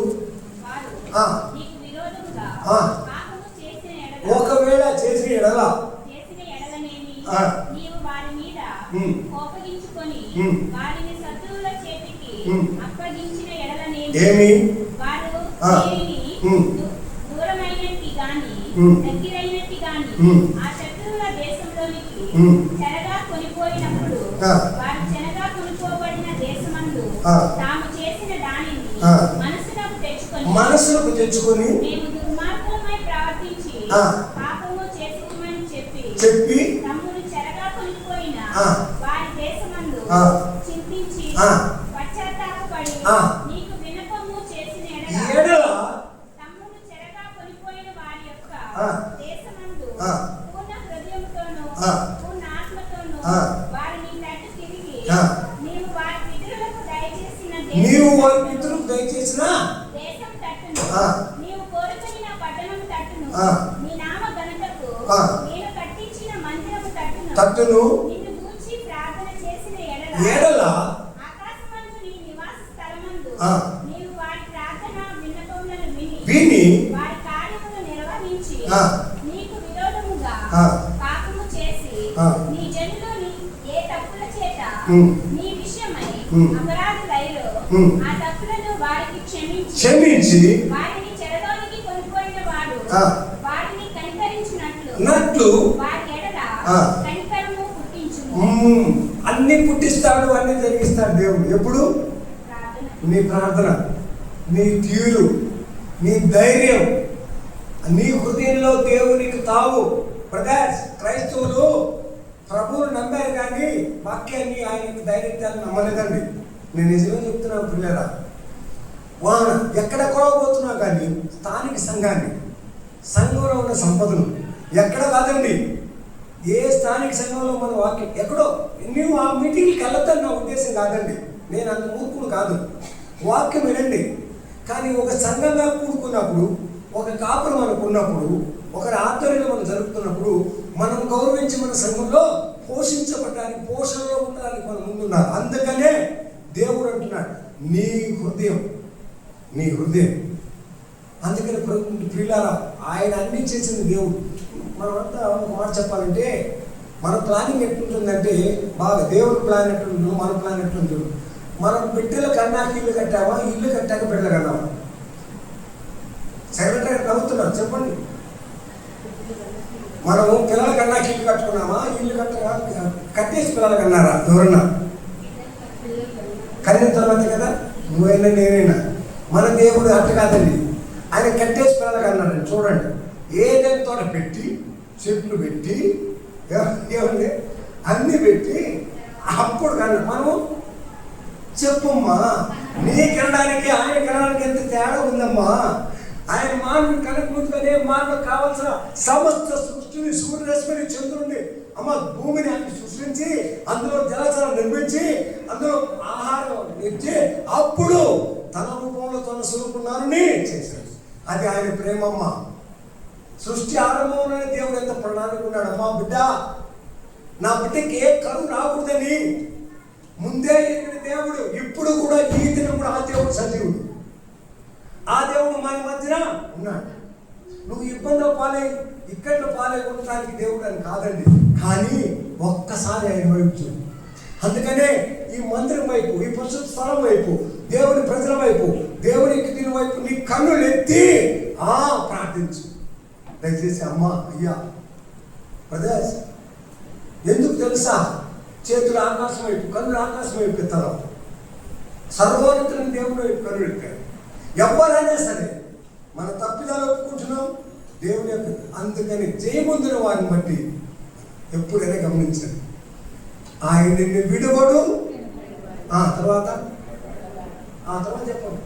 ఒకవేళ చేసిన ఎడల ఏమి దూరమైనట్టి గాని దగ్గరైనట్టి గాని ఆ శత్రువుల దేశంలోనికి చెరగా కొనిపోయినప్పుడు వారు చెరగా కొనిపోబడిన దేశమందు తాము చేసిన దానిని మనసులకు తెచ్చుకొని మేము దుర్మార్గులమై ప్రవర్తించి పాపము చేసిమని చెప్పి తమ్మును చెరగా కొనిపోయిన వారి దేశమందు చింతించి పశ్చాత్తాపపడి నీకు విన్నపము చేసిన ఎడల తమ్మును చెరగా కొనిపోయిన వారి యొక్క దేశమందు పూర్ణ హృదయంతోనూ పూర్ణ ఆత్మతోనూ వారిని తట్టు తిరిగి నీవు వారి పితరులకు దయచేసిన నీవు వారి పితరులకు దయచేసిన దేశం తట్టును, ఆ. నీవు కోరుకున్న పట్టణం తట్టును, ఆ. నీ నామ ఘనతకు ఆ. నేను కట్టించిన మందిరము తట్టును, తట్టును నిన్ను గూర్చి ప్రార్థన చేసిన ఏడల ఆకాశమందు నీ నివాస స్థలమందు ఆ. నీవు వారి ప్రార్థన విన్నపములను విని వారి కార్యములు నిర్వహించి ఆ. నీకు విరోధముగా ఆ. పాపము చేసి ఆ. నీ జనులు ఏ తప్పుల చేత ఉమ్. నీ విషయమై ఉమ్. అపరాధులైరో ఉమ్. ఆ తప్పులను వారికి క్షమించి వారిని చెరలోనికి కొనుక్కొనిన వాడు ఆ. వారిని కనికరించినట్లు నట్లు వారి ఎడల ఆ. కనికరము పుట్టించును. అన్ని పుట్టిస్తాడు, అన్ని జరిగిస్తాడు దేవుడు. ఎప్పుడు? ప్రార్థన. నీ ప్రార్థన, నీ తీరు, నీ ధైర్యం, నీ హృదయంలో దేవునికి తావు. బ్రదర్స్, క్రైస్తవులు ప్రభువును నమ్మారు కానీ వాక్యాన్ని, ఆయన ధైర్యాన్ని నమ్మలేదండి. నేను నిజమే చెప్తున్నాను పిల్లరా. వాన ఎక్కడ కొలవబోతున్నా కానీ స్థానిక సంఘాన్ని, సంఘంలో ఉన్న సంపదను ఎక్కడ కాదండి, ఏ స్థానిక సంఘంలో మన వాక్యం ఎక్కడో, నువ్వు ఆ మీటింగ్కి వెళ్ళొద్దని నా ఉద్దేశం కాదండి. నేను అంత మూర్ఖుడు కాదు. వాక్యం వినండి. కానీ ఒక సంఘంగా కూడుకున్నప్పుడు, ఒక కాపురం మనకు ఉన్నప్పుడు, ఒకరి ఆధ్వర్యంలో మనం జరుపుతున్నప్పుడు మనం గౌరవించి మన సంఘంలో పోషించబడడానికి, పోషణలో ఉండడానికి మనం ముందున్నారు. అందుకనే దేవుడు అంటున్నాడు నీ హృదయం, నీ హృదయం. అందుకని ప్రియులారా, ఆయన అన్ని చేసింది దేవుడు. మనమంతా ఒక మాట చెప్పాలంటే మన ప్లానింగ్ ఎట్లుంటుందంటే, బాగా దేవుడి ప్లాన్ ఎట్లుంటుందో మన ప్లాన్ ఎట్లుంటుంది. మనం బిడ్డల కన్నాక ఇల్లు కట్టామా, ఇల్లు కట్టాక బిడ్డలు కన్నామా? సెక్రటరీ నవ్వుతున్నారు, చెప్పండి. మనము పిల్లల కన్నాక ఇల్లు కట్టుకున్నామా, ఇల్లు కట్టేసి పిల్లలు కన్నారా? ఎవరన్నా కన్నిన తర్వాత కదా, నువ్వైనా నేనైనా. మన దేవుడు అట్ట కాదండి, ఆయన కట్టేసి పిల్లలు కన్నారండి. చూడండి, ఏదైనా తోట పెట్టి, చెట్లు పెట్టి, ఏమండి అన్నీ పెట్టి అప్పుడు కన్నా. మనము చెప్పమ్మా, నీ కనడానికి ఆయన కనడానికి ఎంత తేడా ఉందమ్మా. ఆయన మానవుని కనక ముందుగానే మానవులకు కావాల్సిన సమస్త సృష్టిని, సూర్యరశ్మిని, చంద్రుడిని, అమ్మ భూమిని ఆయన సృష్టించి అందులో జలచరాలు నిర్మించి అందులో ఆహారం ఇచ్చి అప్పుడు తన రూపంలో తన స్వరూపున్నారని చేశాడు. అది ఆయన ప్రేమమ్మ. సృష్టి ఆరంభంలోనే దేవుడు ఎంత ప్రణాళిక ఉన్నాడు. అమ్మా బిడ్డ, నా బిడ్డకి ఏ కరువు రాకూడదని ముందే ఎరిగిన దేవుడు. ఇప్పుడు కూడా ఈ దినం కూడా ఆ దేవుడు సజీవుడు. ఆ దేవుడు మన మధ్యన ఉన్నాడు. నువ్వు ఇబ్బందులు పాలై, ఇక్కట్లో పాలై ఉండటానికి దేవుడు అని కాదండి, కానీ ఒక్కసారి ఆయన వైపు చూడు. అందుకనే ఈ మందిరం వైపు, ఈ పరిశుద్ధ స్థలం వైపు, దేవుని ప్రజల వైపు, దేవునికి దీని వైపు నీ కన్నులు ఎత్తి ప్రార్థించు. దయచేసి అమ్మ, అయ్యా, బ్రదర్స్, ఎందుకు తెలుసా? చేతులు ఆకాశం వైపు, కన్నులు ఆకాశం వైపు ఎత్తారు. సర్వోన్నతుని దేవుడు వైపు కన్నులు ఎత్తారు. ఎవరైనా సరే మన తప్పిదాలు ఒప్పుకుంటున్నాం దేవుని యొక్క. అందుకని జయముందిన వారిని బట్టి ఎప్పుడైనా గమనించండి, ఆయన నిన్ను విడువడు. తర్వాత చెప్పండి.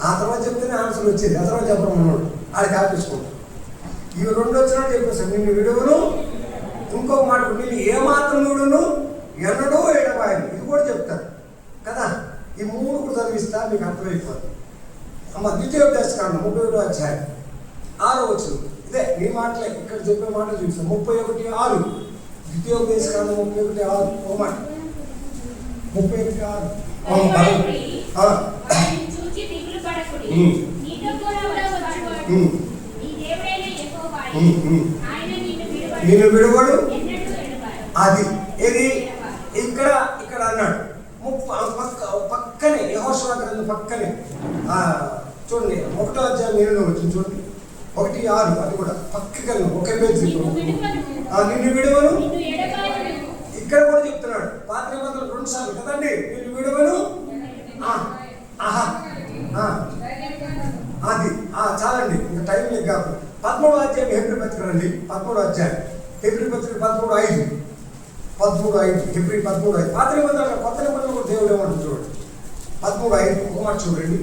ఆ తర్వాత చెప్తేనే ఆన్సర్ వచ్చేది. ఆ తర్వాత చెప్పడం ఉన్నాడు, ఆడికి ఆపేసుకోండి. ఇవి రెండు వచ్చినట్టు చెప్పేసాడు, నిన్ను విడువను. ఇంకొక మాట, నేను ఏమాత్రం విడును, ఎన్నడూ ఎడబాయను. ఇది కూడా చెప్తారు కదా. ఈ మూడు కూడా చదివిస్తా, మీకు అర్థమైపోతుంది. అమ్మ ద్వితీయోపదేశకాండం 31వ అధ్యాయం 6వ వచనం. ఇదే నీ మాటలే, ఇక్కడ చెప్పే మాట చూపిస్తాం. 31:6. ద్వితీయోపదేశకాండం 31:6. ఒక మాట 31:6. చూచి దిగులు పడకుడి, నీతో కూడా వచ్చువాడు నీ దేవుడైన యెహోవాయే. ఆయన నిన్ను విడువడు, ఎన్నడూ ఎడబాయడు. అది ఏది ఇక్కడ అన్నాడు. పక్కనే యెహోషువ గ్రంథం పక్కనే చూడండి, 1వ అధ్యాయం 7వ వచనం చూడండి. 1:6. అది కూడా పక్కగా ఒకే పేజీ. నిన్ను విడువను, ఇక్కడ కూడా చెప్తున్నాడు. పాత నిబంధనలు 2 సార్లు కదండి, నిన్ను విడువను. అది చాలండి, ఇంకా టైం లేదు కాదు. 13వ అధ్యాయం హెబ్రీ పత్రిక రండి. 13వ అధ్యాయం హెబ్రీ పత్రిక 13:5. 13:5 హెబ్రీ 13:5. పాత నిబంధనలు, కొత్త నిబంధనలు కూడా దేవుడు ఏమంటుంది చూడండి. 13:5 ఒక మాట చూడండి.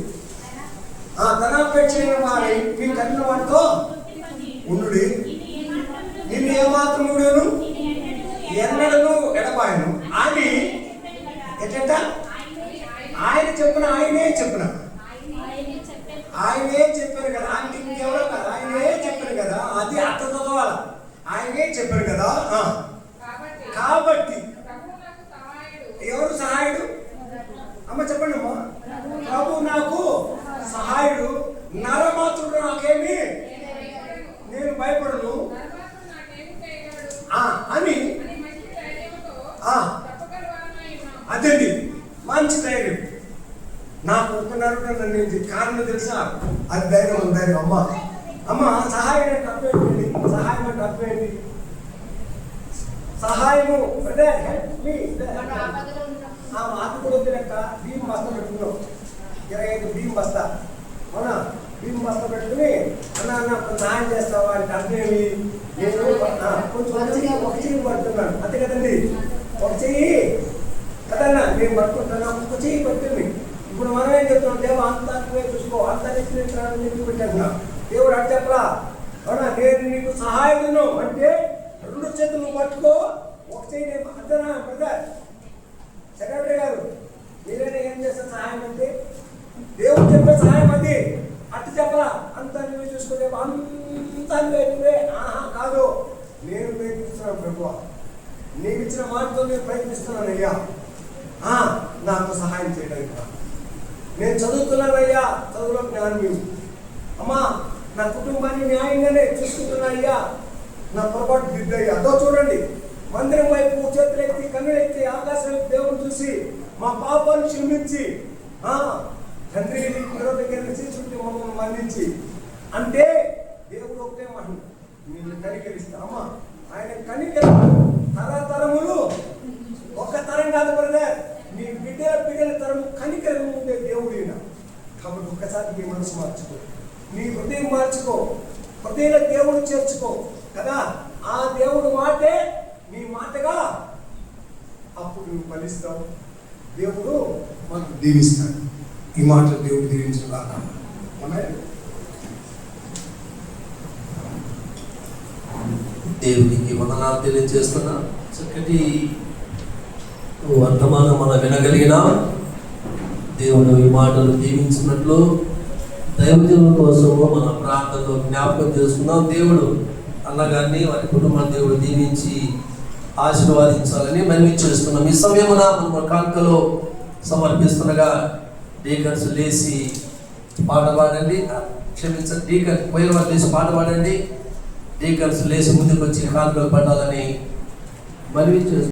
ధనాపేక్ష వారి మీ కన్నుల వాటితో ఉండుడి, నిన్ను ఏమాత్రం విడువను, ఎన్నడను ఎడబాయను అని ఎట్ట ఆయనే చెప్పిన ఆయనే చెప్పారు. ఆయనే చెప్పారు కదా, అంటే ఇంకెవరో కదా, ఆయనే చెప్పారు కదా, అది అర్థం చదవాలి. ఆయనే చెప్పారు కదా. కాబట్టి ప్రభువు నాకు సహాయుడు. ఎవరు సహాయుడు? అమ్మ చెప్పండి అమ్మా. ప్రభు నాకు సహాయుడు, నరమాత్రుడు నాకేమి, నేను భయపడను నరమాత్రుడు నాకేమి చేయగలడు అని అని మంచి ధైర్యంతో ఆ. చెప్పగలవారనై ఉన్నాను. అదండి మంచి ధైర్యం. నాకు ఒక నరుడు నన్ను కారణం తెలుసా, అది ధైర్యం. అమ్మ సహాయం అంటే అర్థమేంటి? సహాయం అంటే అర్థమేంటి? సహాయము అంటే ఆకు కూడా లెక్క బియ్యం బస్తా పెట్టుకున్నాం, 25 బియ్యం బస్తా, అవునా? బియ్యం బస్తా పెట్టుకుని అన్న కొంచెం సహాయం చేస్తావా అంటే అర్థమేమి? నేను కొంచెం ఒక చెయ్యి పడుతున్నాను, అంతే కదండి. ఒక చెయ్యి కదన్నా నేను పట్టుకుంటున్నా, ఒక చెయ్యి పట్టింది. ఇప్పుడు మనం ఏం చెప్తున్నాం? దేవ అంతా నువ్వే చూసుకో, అంతా నెక్కి పెట్టాను. దేవుడు అంటే చెప్పలా, అవునా? నేను నీకు సహాయమును అంటే 2 చేతులు పట్టుకో, ఒక చెయ్యి అర్థనా బ్రదర్? సెక్రటరీ గారు మీరైనా ఏం చేస్తారు సహాయం అంటే? దేవుడు చెప్పే సహాయం అది అట్టు చెప్పలా, అంతా నువ్వే చూసుకో, అంతా నువ్వే. కాదు, నేను ప్రయత్నిస్తున్నాను ప్రభు, నీకు ఇచ్చిన మాటతో నేను ప్రయత్నిస్తున్నాను అయ్యా, నాకు సహాయం చేయడానికి. నేను చదువుతున్నానయ్యా, చదువులో జ్ఞానం. అమ్మా నా కుటుంబాన్ని న్యాయంగానే చూసుకుంటున్నా అయ్యా, నా పొరపాటు దిద్దయ్యా. అదో చూడండి, మందిరం వైపు చేతులెత్తి కన్నులెత్తి ఆకాశం వైపు దేవుని చూసి మా పాపాన్ని క్షమించి తండ్రి దగ్గర నుంచి చుట్టూ మమ్మల్ని మన్నించి అంటే దేవుడు ఒకటే మాట, నేను కనికరిస్తా. అమ్మా ఆయన కనికరి తరతరములు, ఒక్క తరం కాదు బ్రదర్, మీ బిడ్డల తరము కనికరం ఉండే దేవుడు ఈయన. కాబట్టి ఒక్కసారి మీ మనసు మార్చుకో, నీ హృదయం మార్చుకో, హృదయంలో దేవుడు చేర్చుకో కదా. ఆ దేవుడు మాటే నీ మాటగా, అప్పుడు నువ్వు ఫలిస్తావు, దేవుడు మనకు దీవిస్తాడు. ఈ మాటలు దేవుడు దీవించుగాక. దేవునికి వందనాలు తెలియజేస్తున్నా. చక్కటి వర్తమానం మనం వినగలిగిన దేవుడు ఈ మాటలు దీవించినట్లు దైవజనుల కోసము మన ప్రార్థనలో జ్ఞాపకం చేసుకున్నాం. దేవుడు అన్నగారిని వారి కుటుంబాన్ని దేవుడు దీవించి ఆశీర్వాదించాలని మనవి చేస్తున్నాం. ఈ సమయమున మనం కానుకలో సమర్పిస్తుండగా డీకన్స్ లేచి పాట పాడండి. క్షమించండి, డీకన్ పోయిన వారు లేచి పాట పాడండి. డీకన్స్ లేచి ముందుకు వచ్చి కానుకలు పడాలని మనవి చేస్తున్నాం.